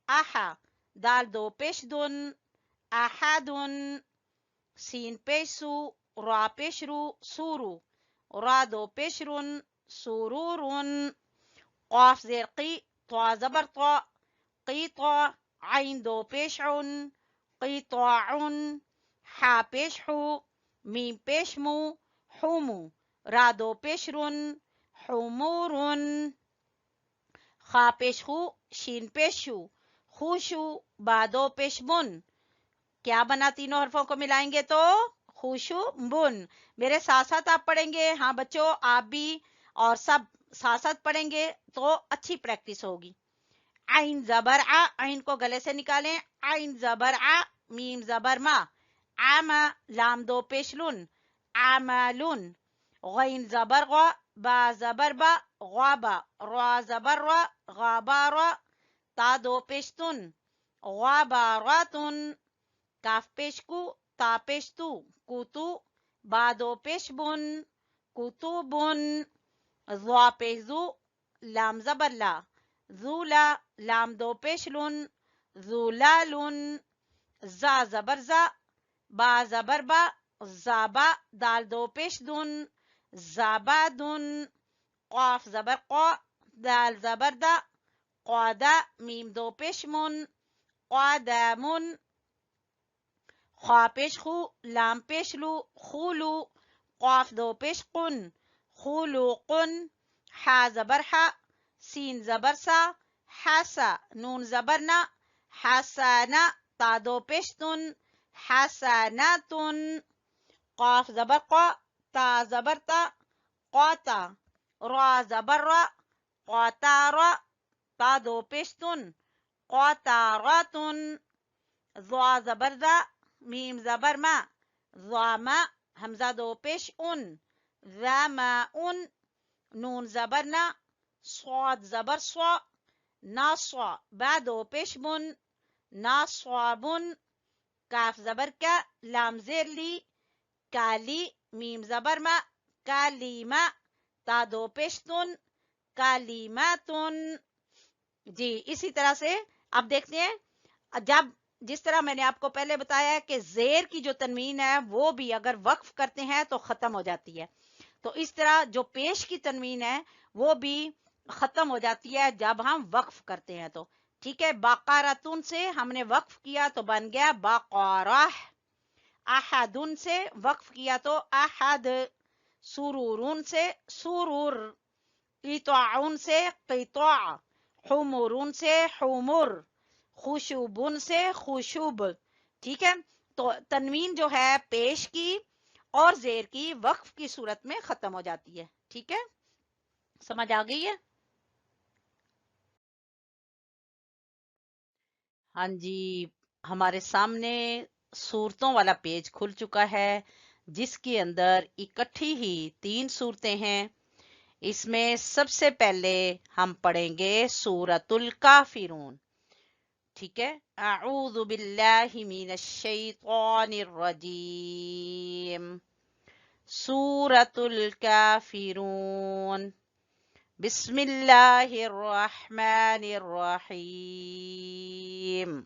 [SPEAKER 1] आहा। दाल दो पेश दुन, आहादुन। सीन पेश सू, रा पेश रू, सूरू। रा दो पेश रुन, सुरूरुन। क़ाफ ज़ेर क़ी, त्वा ज़बर त्वा, क़ीत्वा। आइन दो पेश उन, क़ीत्वाउन। हा पेश हू, मीम पेश मू, हुमू। रा दो पेश रुन, हुमूरुन। खा पेश हू, शीन पेश शू, खुशू। बादो पेश बुन, क्या बना तीनों हरफों को मिलाएंगे तो खुशू बुन। मेरे साथ साथ आप पढ़ेंगे, हाँ बच्चों आप भी और सब साथ साथ पढ़ेंगे तो अच्छी प्रैक्टिस होगी। आइन जबर आ, आइन को गले से निकालें। आइन जबर आ, मीम जबर मा, आमा। लाम दो पेश लुन, आमालुन। गैन जबर गा, बा जबर बा, गाबा। रा जबर रा, गाबारा। ता दो पेश तुन, गाबारातुन। काफ पेश कु, ता पेश तू, कुतु। बा दो पेश बुन, कुतुबुन। ज़ा पेश जू, लाम जबर ला, ज़ूला। लाम दो पेश लुन, ज़ूलालुन। जा जबर जा, बा जबर बा, ज़ाबा। दाल दो पेश दुन, ज़ाबादुन। क़ाफ जबर क़ा, दाल जबर दा, क़ादा। मीम दो पेश मुन, क़ादामुन। खा पेश खू, लाम पेश लू, खुलू। क़ाफ दो पेश कुन, खुलुकुन। हा जबर हा, सीन जबर सा, हासा। नून जबर ना, हासाना। ता दो पेश तुन, हासानातुन। क़ाफ जबर क़ा, ता जबर ता, क़ाता। रा जबर रा, क़ातारा। ता दो पेश तुन, क़ातारातुन। ज़ा जबर ज़ा, मीम जबर मा, ज़ामा। हमजा दो पेश उन, ज़ामाउन। नून जबर ना, स्वाद जबर स्वा, नास्वा। बा दो पेश बुन, नास्वाबुन। काफ जबर का, लाम जेर ली, काली। मीम जबर मा, कालीमा। ता दो पेश तुन, कालीमातुन। जी इसी तरह से अब देखते हैं, जब जिस तरह मैंने आपको पहले बताया कि जेर की जो तनवीन है वो भी अगर वक्फ करते हैं तो खत्म हो जाती है, तो इस तरह जो पेश की तनवीन है वो भी खत्म हो जाती है जब हम वक्फ करते हैं। तो ठीक है, बाकारातुन से हमने वक्फ किया तो बन गया बाकाराह। अहदुन से वक्फ किया तो अहद। सुरूरुन से सुरूर। क़िताउन से क़िता। हुमुरुन से हुमुर। खुशुबुन से खुशुब। ठीक है, तो तनवीन जो है पेश की और जेर की वक्फ की सूरत में खत्म हो जाती है। ठीक है, समझ आ गई है? हाँ जी, हमारे सामने सूरतों वाला पेज खुल चुका है जिसके अंदर इकट्ठी ही 3 सूरतें हैं। इसमें सबसे पहले हम पढ़ेंगे सूरतुल काफिरून। ठीक है, अऊज़ु बिल्लाहि मिनश शैतानिर रजीम। सूरतुल काफिरून। बिस्मिल्लाहिर रहमानिर रहीम।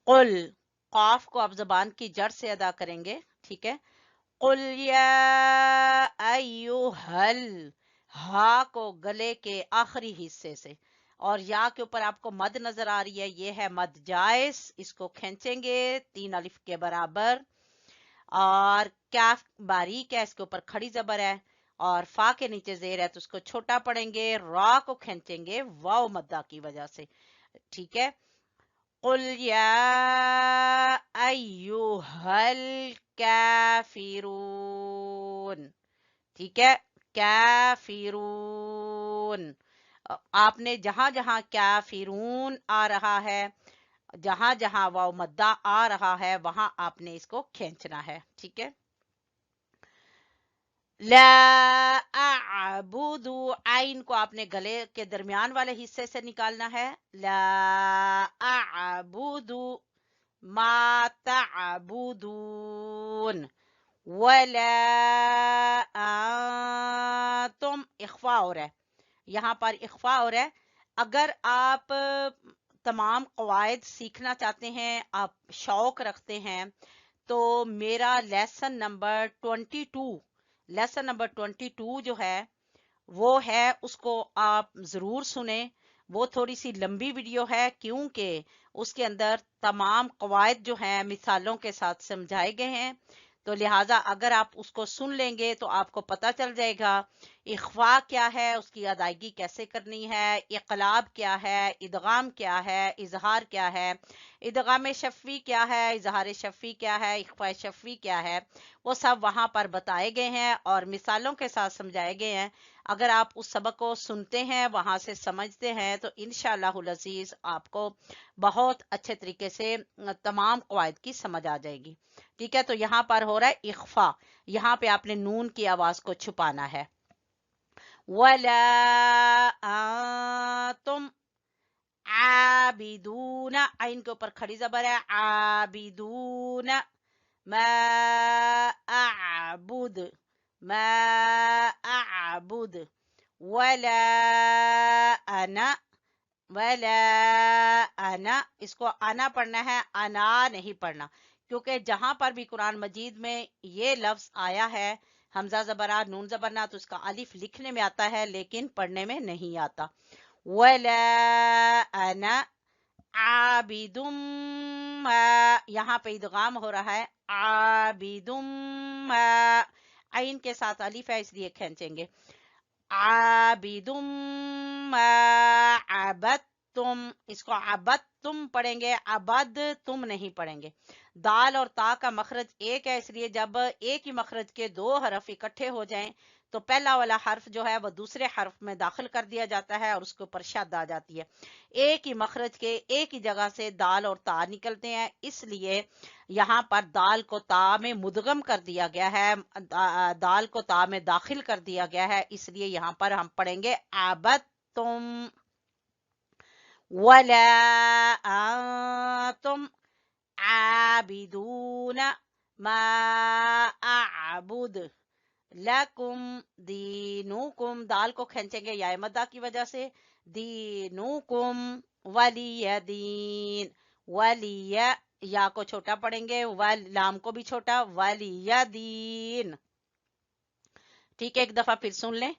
[SPEAKER 1] कुल, काफ को आप जबान की जड़ से अदा करेंगे। ठीक है, कुल या अय्युहल, हा को गले के आखिरी हिस्से से اور یا کے اوپر آپ کو مد نظر آ رہی ہے، یہ ہے مد جائز، اس کو کھینچیں گے 3 الف کے برابر. اور کاف باریک ہے، اس کے اوپر کھڑی زبر ہے اور فا کے نیچے زیر ہے تو اس کو چھوٹا پڑیں گے. را کو کھینچیں گے واو مدہ کی وجہ سے. ٹھیک ہے. قل یا ایوہا الکافرون. ٹھیک ہے. کافرون. آپ نے جہاں جہاں کافرون آ رہا ہے، جہاں جہاں واو مدہ آ رہا ہے وہاں آپ نے اس کو کھینچنا ہے. ٹھیک ہے. لا اعبد، عین کو آپ نے گلے کے درمیان والے حصے سے نکالنا ہے. لا اعبد ما تعبدون ولا انتم، اخفا اور ہے یہاں پر، اخفا اور ہے. اگر آپ تمام قواعد سیکھنا چاہتے ہیں، آپ شوق رکھتے ہیں، تو میرا لیسن نمبر 22 جو ہے وہ ہے، اس کو آپ ضرور سنیں. وہ تھوڑی سی لمبی ویڈیو ہے کیونکہ اس کے اندر تمام قواعد جو ہیں مثالوں کے ساتھ سمجھائے گئے ہیں. تو لہٰذا اگر آپ اس کو سن لیں گے تو آپ کو پتہ چل جائے گا اخفا کیا ہے، اس کی ادائیگی کیسے کرنی ہے، اقلاب کیا ہے، ادغام کیا ہے، اظہار کیا ہے، ادغام شفوی کیا ہے، اظہار شفوی کیا ہے، اخفاء شفوی کیا ہے. وہ سب وہاں پر بتائے گئے ہیں اور مثالوں کے ساتھ سمجھائے گئے ہیں. اگر آپ اس سبق کو سنتے ہیں، وہاں سے سمجھتے ہیں، تو انشاءاللہ العزیز آپ کو بہت اچھے طریقے سے تمام قواعد کی سمجھ آ جائے گی. ٹھیک ہے. تو یہاں پر ہو رہا ہے اخفا، یہاں پہ آپ نے نون کی آواز کو چھپانا ہے. وَلَا أَنتُمْ عَابِدُونَ، عین کے اوپر کھڑی زبر ہے، عابدون، ما اعبد، ما اعبد، ولا انا، ولا انا، اس کو انا پڑھنا ہے، انا نہیں پڑھنا، کیونکہ جہاں پر بھی قرآن مجید میں یہ لفظ آیا ہے حمزہ زبرا نون زبرنا، تو اس کا الف لکھنے میں آتا ہے لیکن پڑھنے میں نہیں آتا. ولا انا عابد ما، یہاں پہ ادغام ہو رہا ہے عابد ما، عین کے ساتھ الف ہے اس لیے کھینچیں گے. عابد ما عبدتم، اس کو عبدتم پڑھیں گے، عبد تم نہیں پڑھیں گے. دال اور تا کا مخرج ایک ہے، اس لیے جب ایک ہی مخرج کے 2 حرف اکٹھے ہو جائیں تو پہلا والا حرف جو ہے وہ دوسرے حرف میں داخل کر دیا جاتا ہے اور اس کے اوپر شد آ جاتی ہے. ایک ہی مخرج کے ایک ہی جگہ سے دال اور تا نکلتے ہیں، اس لیے یہاں پر دال کو تا میں مدغم کر دیا گیا ہے، دال کو تا میں داخل کر دیا گیا ہے، اس لیے یہاں پر ہم پڑھیں گے عبدتم. ولا انتم عابدون ما اعبد لکم دینکم، دال کو کھینچیں گے یا مدہ کی وجہ سے، دینکم ولی دین، ولی یا کو چھوٹا پڑھیں گے، لام کو بھی چھوٹا، ولی دین. ٹھیک ہے. ایک دفعہ پھر سن لیں.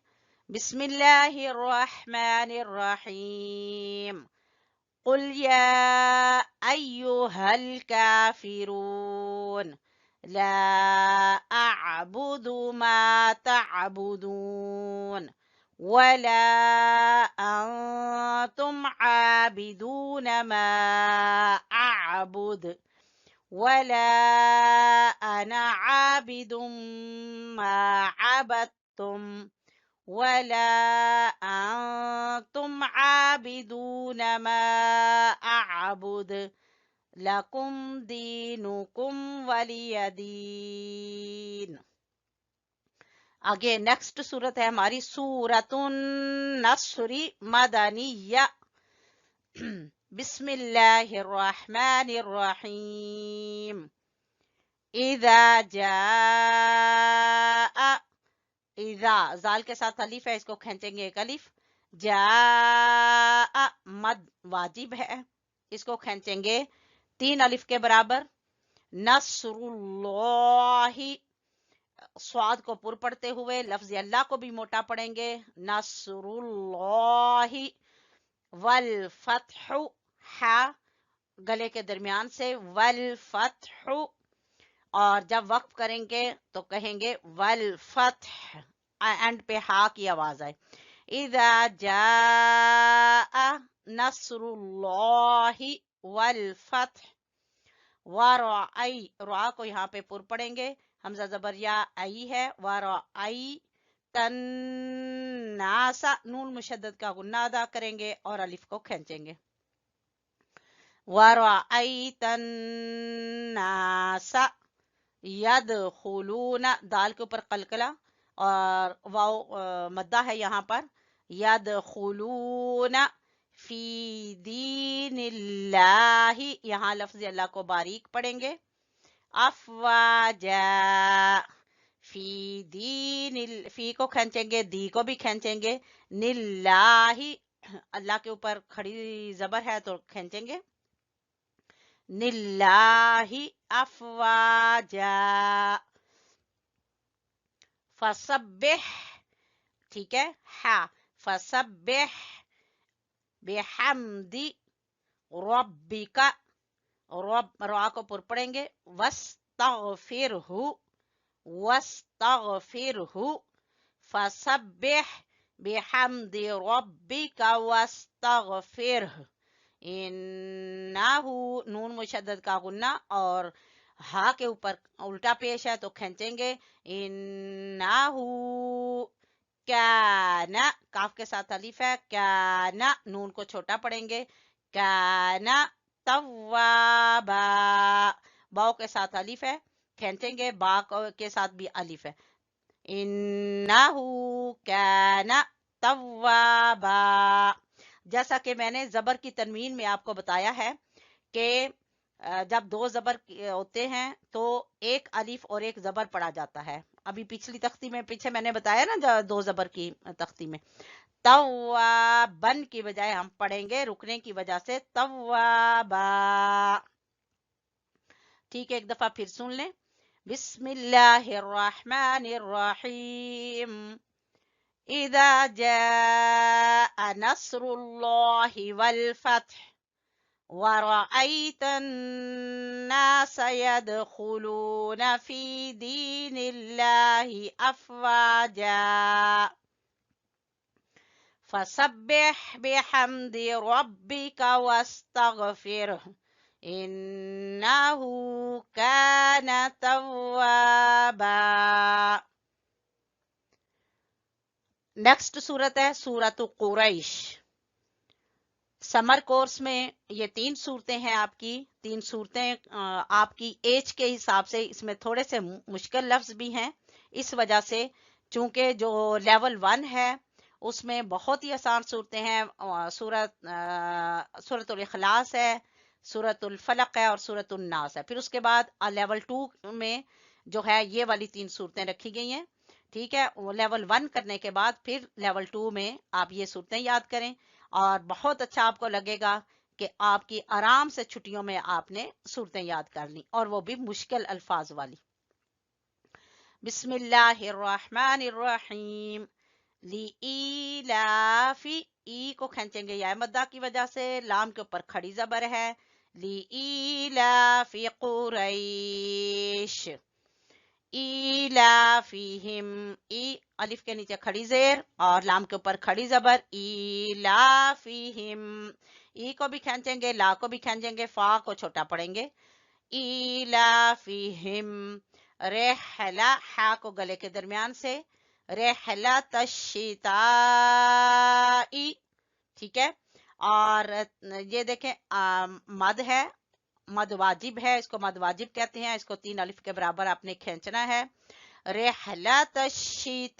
[SPEAKER 1] بسم اللہ الرحمن الرحیم. قل یا ایوہا الکافرون لا اعبد ما تعبدون ولا انتم عابدون ما اعبد ولا انا عابد ما عبدتم ولا انتم عابدون ما اعبد لکم دینکم ولی دین. آگے نیکسٹ صورت ہے ہماری سورۃ النصر مدنیہ. بسم اللہ الرحمن الرحیم. اذا جاء، اذا زال کے ساتھ الف ہے، اس کو کھینچیں گے ایک الف. جاء مد واجب ہے، اس کو کھینچیں گے 3 الف کے برابر. نصر اللہ، سواد کو پر پڑھتے ہوئے لفظ اللہ کو بھی موٹا پڑھیں گے. نصر اللہ वल फत्हु, हा गले के दरमियान से, वल फत्हु। और जब वक्फ करेंगे तो कहेंगे वल फत्ह, एंड पे हा की आवाज आए। इदा जाआ नस्रुल्लाहि वल फत्ह, वरअई, रा को यहाँ पे पुर पड़ेंगे, हमजा जबर या आई है, वरअई तन्नासा, नून मुशद्दद का गुन्ना अदा करेंगे और अलिफ को खींचेंगे। वरअई तन्नासा यदखुलूना, दाल के ऊपर कलकला और वाव मद्दा है यहाँ पर, यदखुलूना फी दीनिल्लाही, यहाँ लफ्ज अल्लाह को बारीक पढ़ेंगे, अफवाजा, फी दीनिल, फी को खींचेंगे, दी को भी खींचेंगे, निल्लाही, अल्लाह के ऊपर खड़ी जबर है तो खींचेंगे, निल्लाही अफवाजा, फसब्बिह, ठीक है, हा, फसब्बिह बिहम्दी रब्बिका, रब रा को पुर पड़ेंगे, वस्तगफिरहु, वस्तगफिरहु, फसब्बिह बिहम्दी रब्बिका वस्तगफिरहु, इन्नहु, नून मुशद्दद का गुन्ना और हा के ऊपर उल्टा पेश है तो खींचेंगे, इन्नहु काना, काफ के साथ अलिफ है, काना, नून को छोटा पढ़ेंगे, काना तव्वाबा, बाव के साथ अलिफ है, खींचेंगे, बा के साथ भी अलिफ है, इन्नहु काना तव्वाबा। जैसा कि मैंने जबर की तनवीन में आपको बताया है कि जब दो जबर होते हैं तो एक अलिफ और एक जबर पढ़ा जाता है। अभी पिछली तख्ती में पीछे मैंने बताया ना दो जबर की तख्ती में, तव्वाबन की बजाय हम पढ़ेंगे रुकने की वजह से तव्वाबा। ठीक है, एक दफा फिर सुन लें, बिस्मिल्लाहिर्रहमानिर्रहीम, इदा जाअ नस्रुल्लाहि वल फत्ह वरअयतन नास यदखुलून फी दीनिल्लाहि अफवाजा, फसब्बिह बिहम्दि रब्बिका वस्तगफिरहु, इन्नहु कान तव्वाबा। नेक्स्ट सूरत है सूरत कुरैश। समर कोर्स में ये 3 सूरतें हैं आपकी। 3 सूरतें आपकी एज के हिसाब से इसमें थोड़े से मुश्किल लफ्ज भी हैं, इस वजह से चूंकि जो लेवल 1 है उसमें बहुत ही आसान सूरतें हैं। सूरतुल इखलास है, सूरतुल फलक है और सूरतुल नास है। फिर उसके बाद लेवल 2 में जो है ये वाली 3 सूरतें रखी गई हैं। ठीक है, वो लेवल 1 करने के बाद फिर लेवल 2 में आप ये सूरतें याद करें और बहुत अच्छा आपको लगेगा कि आपकी आराम से छुट्टियों में आपने सूरतें याद कर ली, और वो भी मुश्किल अल्फाज वाली। बिस्मिल्लाहिर्रहमानिर्रहीम, लीईलाफी, ई को खींचेंगे या मद्दा की वजह से, लाम के ऊपर खड़ी जबर है, लीईलाफी कुरैश, ईलाफिहिम, ई अलिफ के नीचे खड़ी जेर और लाम के ऊपर खड़ी जबर, ईलाफिहिम, ई को भी खींचेंगे, ला को भी खींचेंगे, फा को छोटा पढ़ेंगे, ईलाफिहिम रेहला, हा को गले के दरमियान से, रेहला तशिताई, ठीक है। और ये देखें मद है, मद वाजिब है, इसको मद वाजिब कहते हैं, इसको 3 अलिफ के बराबर आपने खींचना है। रेहलत शिताई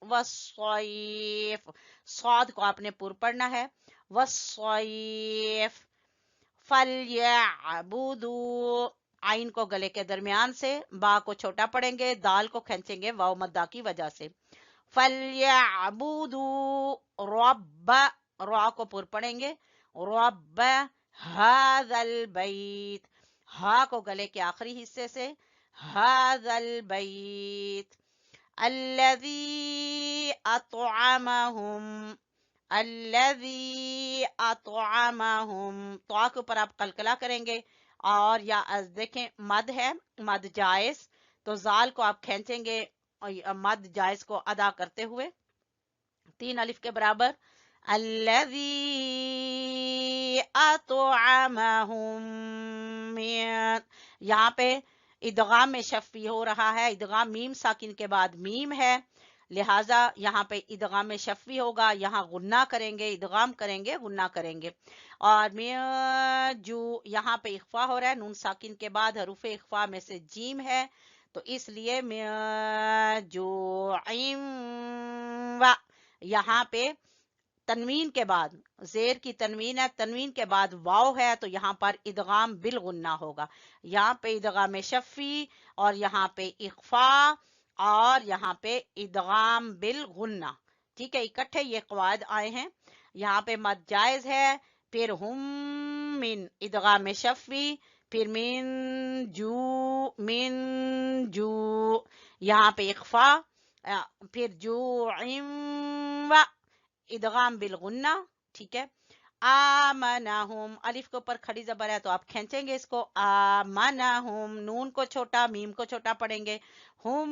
[SPEAKER 1] वस्सैफ, सौद को आपने पुर पढ़ना है, वस्सैफ, फलयअबुदू, आइन को गले के दरमियान से, बा को छोटा पढ़ेंगे, दाल को खींचेंगे वाव मद्दा की वजह से, फलयअबुदू रब्ब, रा को पुर पढ़ेंगे, रब्ब हाज़ल बैत, हा को गले के आखिरी हिस्से से, हाज़ल बैत, अल्लज़ी अतअमहुम, الذی اطعمہم، تو کے اوپر آپ قلقلہ کریں گے، اور یا دیکھیں مد ہے، مد جائز، تو زال کو آپ کھینچیں گے مد جائز کو ادا کرتے ہوئے 3 الف کے برابر، الذی اطعمہم من، یہاں پہ ادغام میں شفی ہو رہا ہے، ادغام میم ساکن کے بعد میم ہے، لہٰذا یہاں پہ ادغام میں شفی ہوگا، یہاں غنہ کریں گے، ادغام کریں گے، غنہ کریں گے، اور جو یہاں پہ اخفا ہو رہا ہے، نون ساکن کے بعد حروف اخفا میں سے جیم ہے، تو اس لیے جو یہاں پہ تنوین کے بعد، زیر کی تنوین ہے، تنوین کے بعد واو ہے، تو یہاں پر ادغام بالغنہ ہوگا، یہاں پہ ادغام شفی، اور یہاں پہ اخفا، اور یہاں پہ ادغام بالغنہ، ٹھیک ہے، اکٹھے یہ قواعد آئے ہیں، یہاں پہ مد جائز ہے، پھر ہم من ادغام شفی، پھر من جو یہاں پہ اخفا، پھر جو ادغام بالغنہ، ٹھیک ہے، آمنہم، الف کے اوپر کھڑی زبر ہے تو آپ کھینچیں گے اس کو، آمنہم، نون کو چھوٹا میم کو چھوٹا پڑھیں گے، ہم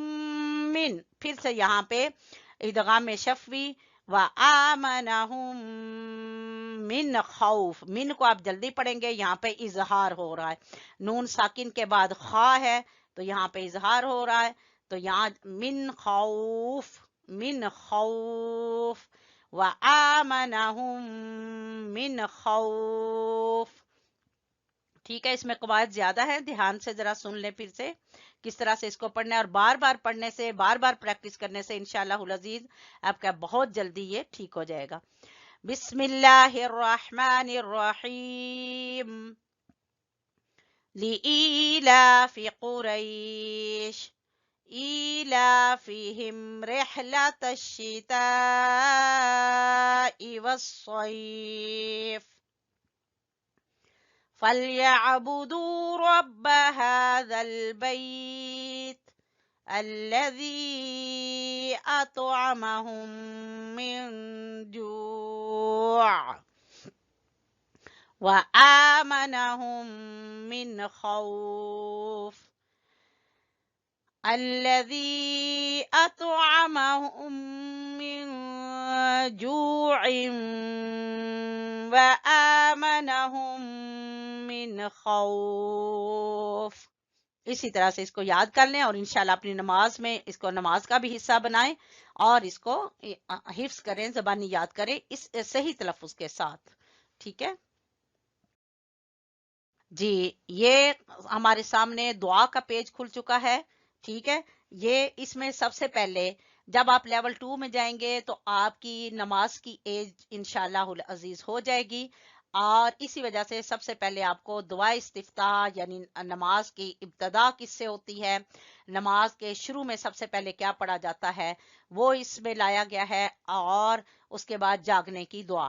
[SPEAKER 1] من، پھر سے یہاں پہ ادغام شفوی، وآمنہم من خوف، من کو آپ جلدی پڑھیں گے، یہاں پہ اظہار ہو رہا ہے، نون ساکن کے بعد خا ہے تو یہاں پہ اظہار ہو رہا ہے، تو یہاں من خوف، من خوف، وآمنہم من خوف، ٹھیک ہے، اس میں قواعد زیادہ ہے، دھیان سے ذرا سن لیں پھر سے کس طرح سے اس کو پڑھنا ہے، اور بار بار پڑھنے سے، بار بار پریکٹس کرنے سے انشاءاللہ العزیز آپ کا بہت جلدی یہ ٹھیک ہو جائے گا۔ بسم اللہ الرحمن الرحیم، لإیلاف قریش إيلافهم رحلة الشتاء والصيف فليعبدوا رب هذا البيت الذي أطعمهم من جوع وآمنهم من خوف الذي أطعمهم من جوع وآمنهم من خوف، اسی طرح سے اس کو یاد کر لیں، اور انشاءاللہ اپنی نماز میں اس کو نماز کا بھی حصہ بنائیں، اور اس کو حفظ کریں، زبانی یاد کریں اس صحیح تلفظ کے ساتھ، ٹھیک ہے جی۔ یہ ہمارے سامنے دعا کا پیج کھل چکا ہے، ٹھیک ہے، یہ اس میں سب سے پہلے جب آپ لیول 2 میں جائیں گے تو آپ کی نماز کی ایج انشاءاللہ العزیز ہو جائے گی، اور اسی وجہ سے سب سے پہلے آپ کو دعا استفتاح یعنی نماز کی ابتدا کس سے ہوتی ہے، نماز کے شروع میں سب سے پہلے کیا پڑھا جاتا ہے، وہ اس میں لایا گیا ہے، اور اس کے بعد جاگنے کی دعا،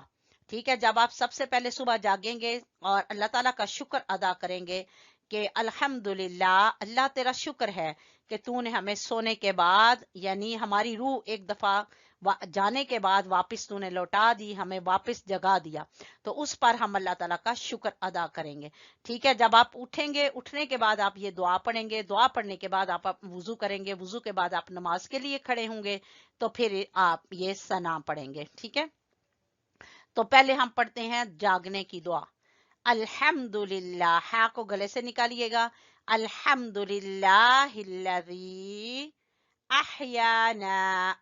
[SPEAKER 1] ٹھیک ہے، جب آپ سب سے پہلے صبح جاگیں گے اور اللہ تعالیٰ کا شکر ادا کریں گے کہ الحمدللہ، اللہ تیرا شکر ہے کہ تو نے ہمیں سونے کے بعد یعنی ہماری روح ایک دفعہ جانے کے بعد واپس تو نے لوٹا دی، ہمیں واپس جگا دیا، تو اس پر ہم اللہ تعالیٰ کا شکر ادا کریں گے، ٹھیک ہے، جب آپ اٹھیں گے، اٹھنے کے بعد آپ یہ دعا پڑھیں گے، دعا پڑھنے کے بعد آپ وضو کریں گے، وضو کے بعد آپ نماز کے لیے کھڑے ہوں گے، تو پھر آپ یہ ثنا پڑھیں گے، ٹھیک ہے، تو پہلے ہم پڑھتے ہیں جاگنے کی دعا، الحمدللہ، ہا کو گلے سے نکالیے گا، الحمدللہ الذی احیانا،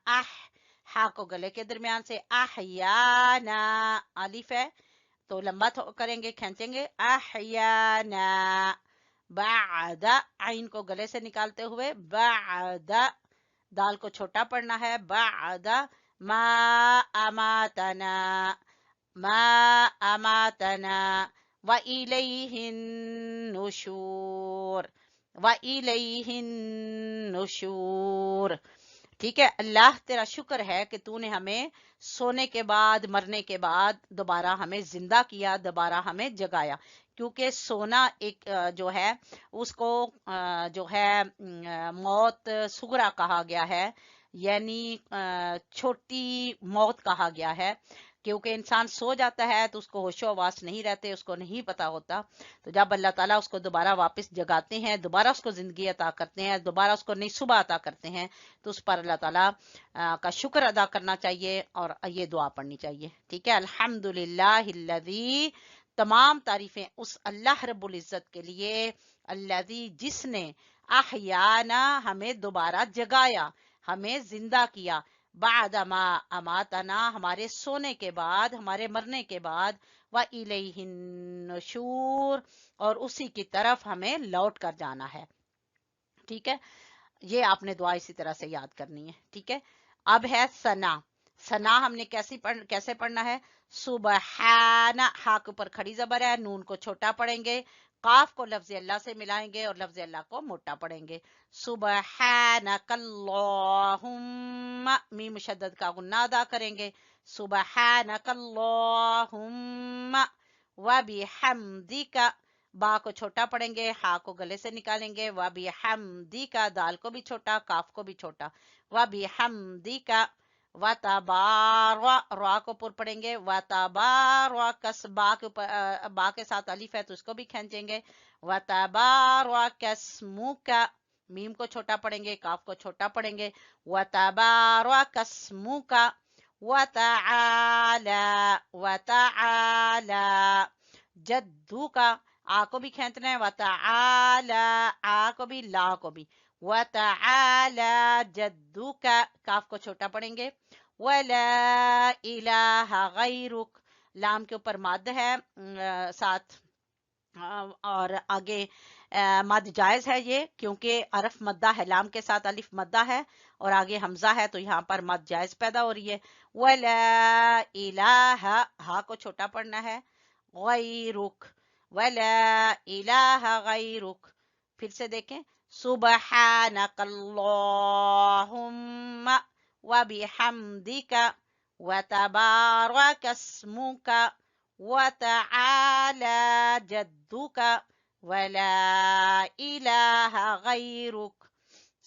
[SPEAKER 1] ہا کو گلے کے درمیان سے احیانا، الف ہے تو لمبا کریں گے، کھینچیں گے، احیانا بعد، عین کو گلے سے نکالتے ہوئے بعد، دال کو چھوٹا پڑھنا ہے، بعد ما اماتنا، ما اماتنا وَإِلَيْهِ النُّشُورُ، وَإِلَيْهِ النُّشُورُ، ٹھیک ہے، اللہ تیرا شکر ہے کہ تو نے ہمیں سونے کے بعد، مرنے کے بعد دوبارہ ہمیں زندہ کیا، دوبارہ ہمیں جگایا، کیونکہ سونا ایک جو ہے اس کو جو ہے موت صغرا کہا گیا ہے، یعنی چھوٹی موت کہا گیا ہے، क्योंकि इंसान सो जाता है तो उसको होशो हवास नहीं रहते, उसको नहीं पता होता। तो जब अल्लाह ताला उसको दोबारा वापस जगाते हैं, दोबारा उसको जिंदगी अता करते हैं, दोबारा उसको नई सुबह अता करते हैं, तो उस पर अल्लाह ताला का शुक्र अदा करना चाहिए और ये दुआ पढ़नी चाहिए। ठीक है, अल्हम्दुलिल्लाहिल्लज़ी, तमाम तारीफें उस अल्लाह रब्बुल इज्जत के लिए, अल्लज़ी जिसने, अहयाना हमें दोबारा जगाया, हमें जिंदा किया, बादमा अमातना हमारे सोने के बाद, हमारे मरने के बाद, व इलैहिन नशूर और उसी की तरफ हमें लौट कर जाना है। ठीक है, ये आपने दुआ इसी तरह से याद करनी है। ठीक है, अब है सना। सना हमने कैसे पढ़ना है? सुबहाना, हा के ऊपर खड़ी जबर है, नून को छोटा पढ़ेंगे, काफ को लफ्ज अल्लाह से मिलाएंगे और लफ्ज अल्लाह को मोटा पढ़ेंगे। सुबहानकल्लाहुम्मा, मीम मुशद्दद का गुन्ना अदा करेंगे। सुबहानकल्लाहुम्मा व बिहम्दिका, बा को छोटा पढ़ेंगे, हा को गले से निकालेंगे, व बिहम्दिका, दाल को भी छोटा, काफ को भी छोटा, व बिहम्दिका, व तबारा, रा को पुर पढ़ेंगे, व तबारा कस, बा के ऊपर बा के साथ अलिफ है तो उसको भी खींचेंगे, व तबारा कसमुका, मीम को छोटा पढ़ेंगे, काफ को छोटा पढ़ेंगे, व तबारा कसमुका, व तआला जद्दू का, आ को भी खींचना है, व तआला, आ को भी, ला को भी, व तआला जद्दू का, काफ को छोटा पढ़ेंगे, वला इलाहा गैरुक, लाम के ऊपर मद है साथ, और आगे मद जायज है ये, क्योंकि अरफ मद्दा है, लाम के साथ अलिफ मद्दा है और आगे हमजा है, तो यहाँ पर मद जायज पैदा हो रही है। वला इलाहा, हा को छोटा पढ़ना है, गैरुक, वला इलाहा गैरुक। फिर से देखें, सुबहानकल्लाहुम्मा व बिहम्दिका व तबारक अस्मुका व तआला जद्दुका वला इलाहा गैरुक।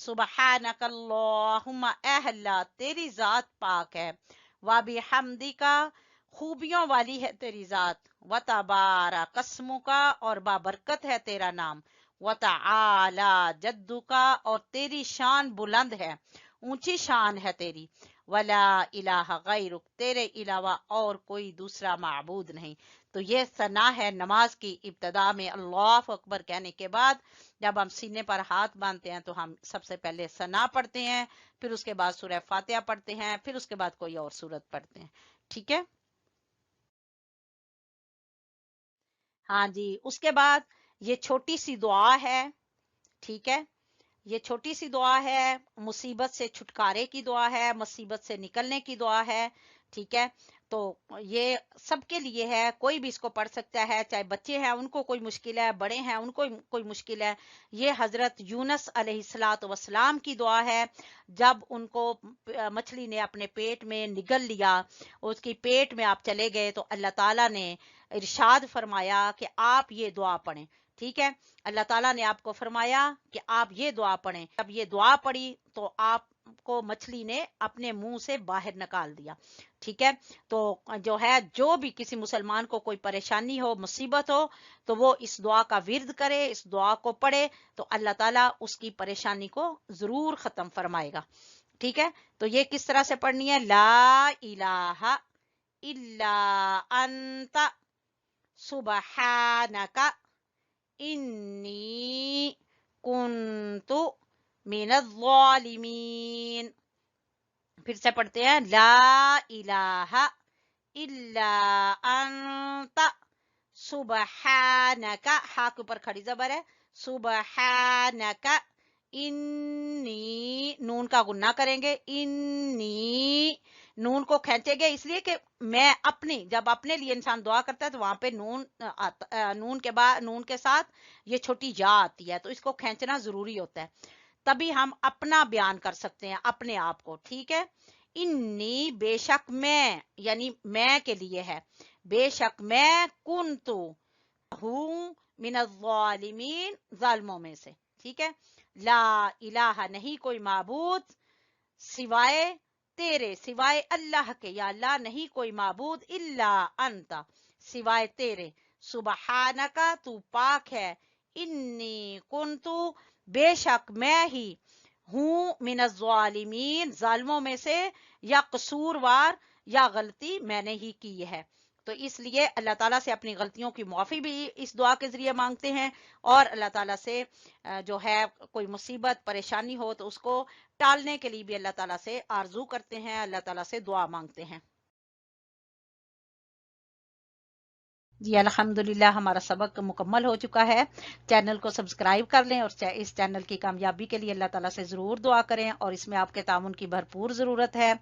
[SPEAKER 1] सुबहानकल्लाहुम्मा, अल्लाह तेरी जात पाक है, व बिहम्दिका, खूबियों वाली है तेरी जात, व तबारा कसमुका, और बाबरकत है तेरा नाम, व तआला जद्दुका, और तेरी शान बुलंद है, ऊंची शान है तेरी, वला इलाहा गैरुक, तेरे अलावा और कोई दूसरा माबूद नहीं। तो ये सना है नमाज की इब्तदा में। अल्लाह अकबर कहने के बाद जब हम सीने पर हाथ बांधते हैं तो हम सबसे पहले सना पढ़ते हैं, फिर उसके बाद सूरह फातिहा पढ़ते हैं, फिर उसके बाद कोई और सूरत पढ़ते हैं। ठीक है, हाँ जी। उसके बाद ये छोटी सी दुआ है। ठीक है, ये छोटी सी दुआ है, मुसीबत से छुटकारे की दुआ है, मुसीबत से निकलने की दुआ है। ठीक है, तो ये सबके लिए है, कोई भी इसको पढ़ सकता है, चाहे बच्चे हैं उनको कोई मुश्किल है, बड़े हैं उनको कोई मुश्किल है। ये हजरत यूनुस अलैहिस्सलातु वस्सलाम की दुआ है, जब उनको मछली ने अपने पेट में निगल लिया, उसकी पेट में आप चले गए, तो अल्लाह ताला ने इरशाद फरमाया कि आप ये दुआ पढ़ें। ठीक है, अल्लाह ताला ने आपको फरमाया कि आप ये दुआ पढ़ें। जब ये दुआ पढ़ी तो आपको मछली ने अपने मुंह से बाहर निकाल दिया। ठीक है, तो जो है, जो भी किसी मुसलमान को कोई परेशानी हो, मुसीबत हो, तो वो इस दुआ का विर्द करे, इस दुआ को पढ़े, तो अल्लाह ताला उसकी परेशानी को जरूर खत्म फरमाएगा। ठीक है, तो ये किस तरह से पढ़नी है? ला इलाहा इल्ला अंता सुबहानका इन्नी कुन्तु मिनज़्ज़ालिमीन। फिर से पढ़ते हैं, ला इलाहा इल्ला अंता सुबहानका, हा के ऊपर खड़ी जबर है, सुबहानका इन्नी, नून का गुन्ना करेंगे, इन्नी, नून को खींचेंगे इसलिए कि मैं अपनी, जब अपने लिए इंसान दुआ करता है तो वहां पे नून के बाद, नून के साथ ये छोटी या आती है, तो इसको खींचना जरूरी होता है, तभी हम अपना बयान कर सकते हैं अपने आप को। ठीक है, इन्नी, बेशक मैं, यानी मैं के लिए है, बेशक मैं, कुन्तु, हूं, मिनज़्ज़ालिमीन, जालिमों में से। ठीक है, ला इलाहा, नहीं कोई माबूद सिवाय तेरे सिवाय अल्लाह के, या अल्लाह नहीं कोई माबूद, इल्ला अंता सिवाय तेरे, सुबहानका तू पाक है, इन्नी कुंतु बेशक मैं ही हूँ, मिनज़्ज़ालिमीन जालिमों में से, या कसूरवार, या गलती मैंने ही की है। तो इसलिए अल्लाह ताला से अपनी गलतियों की माफ़ी भी इस दुआ के ज़रिए मांगते हैं, और अल्लाह ताला से जो है कोई मुसीबत परेशानी हो तो उसको टालने के लिए भी अल्लाह ताला से आरजू करते हैं, अल्लाह ताला से दुआ मांगते हैं। जी अल्हम्दुलिल्लाह, हमारा सबक मुकम्मल हो चुका है। चैनल को सब्सक्राइब कर लें और इस चैनल की कामयाबी के लिए अल्लाह ताला से ज़रूर दुआ करें, और इसमें आपके ताउन की भरपूर ज़रूरत है।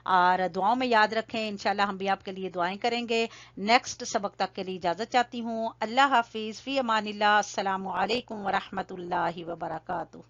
[SPEAKER 1] और दुआओं में याद रखें, इंशाल्लाह हम भी आपके लिए दुआएं करेंगे। नेक्स्ट सबक तक के लिए इजाज़त चाहती हूँ। अल्लाह हाफिज़, फ़ी अमानिल्लाह, अस्सलामु अलैकुम व रहमतुल्लाहि व बरकातुहू।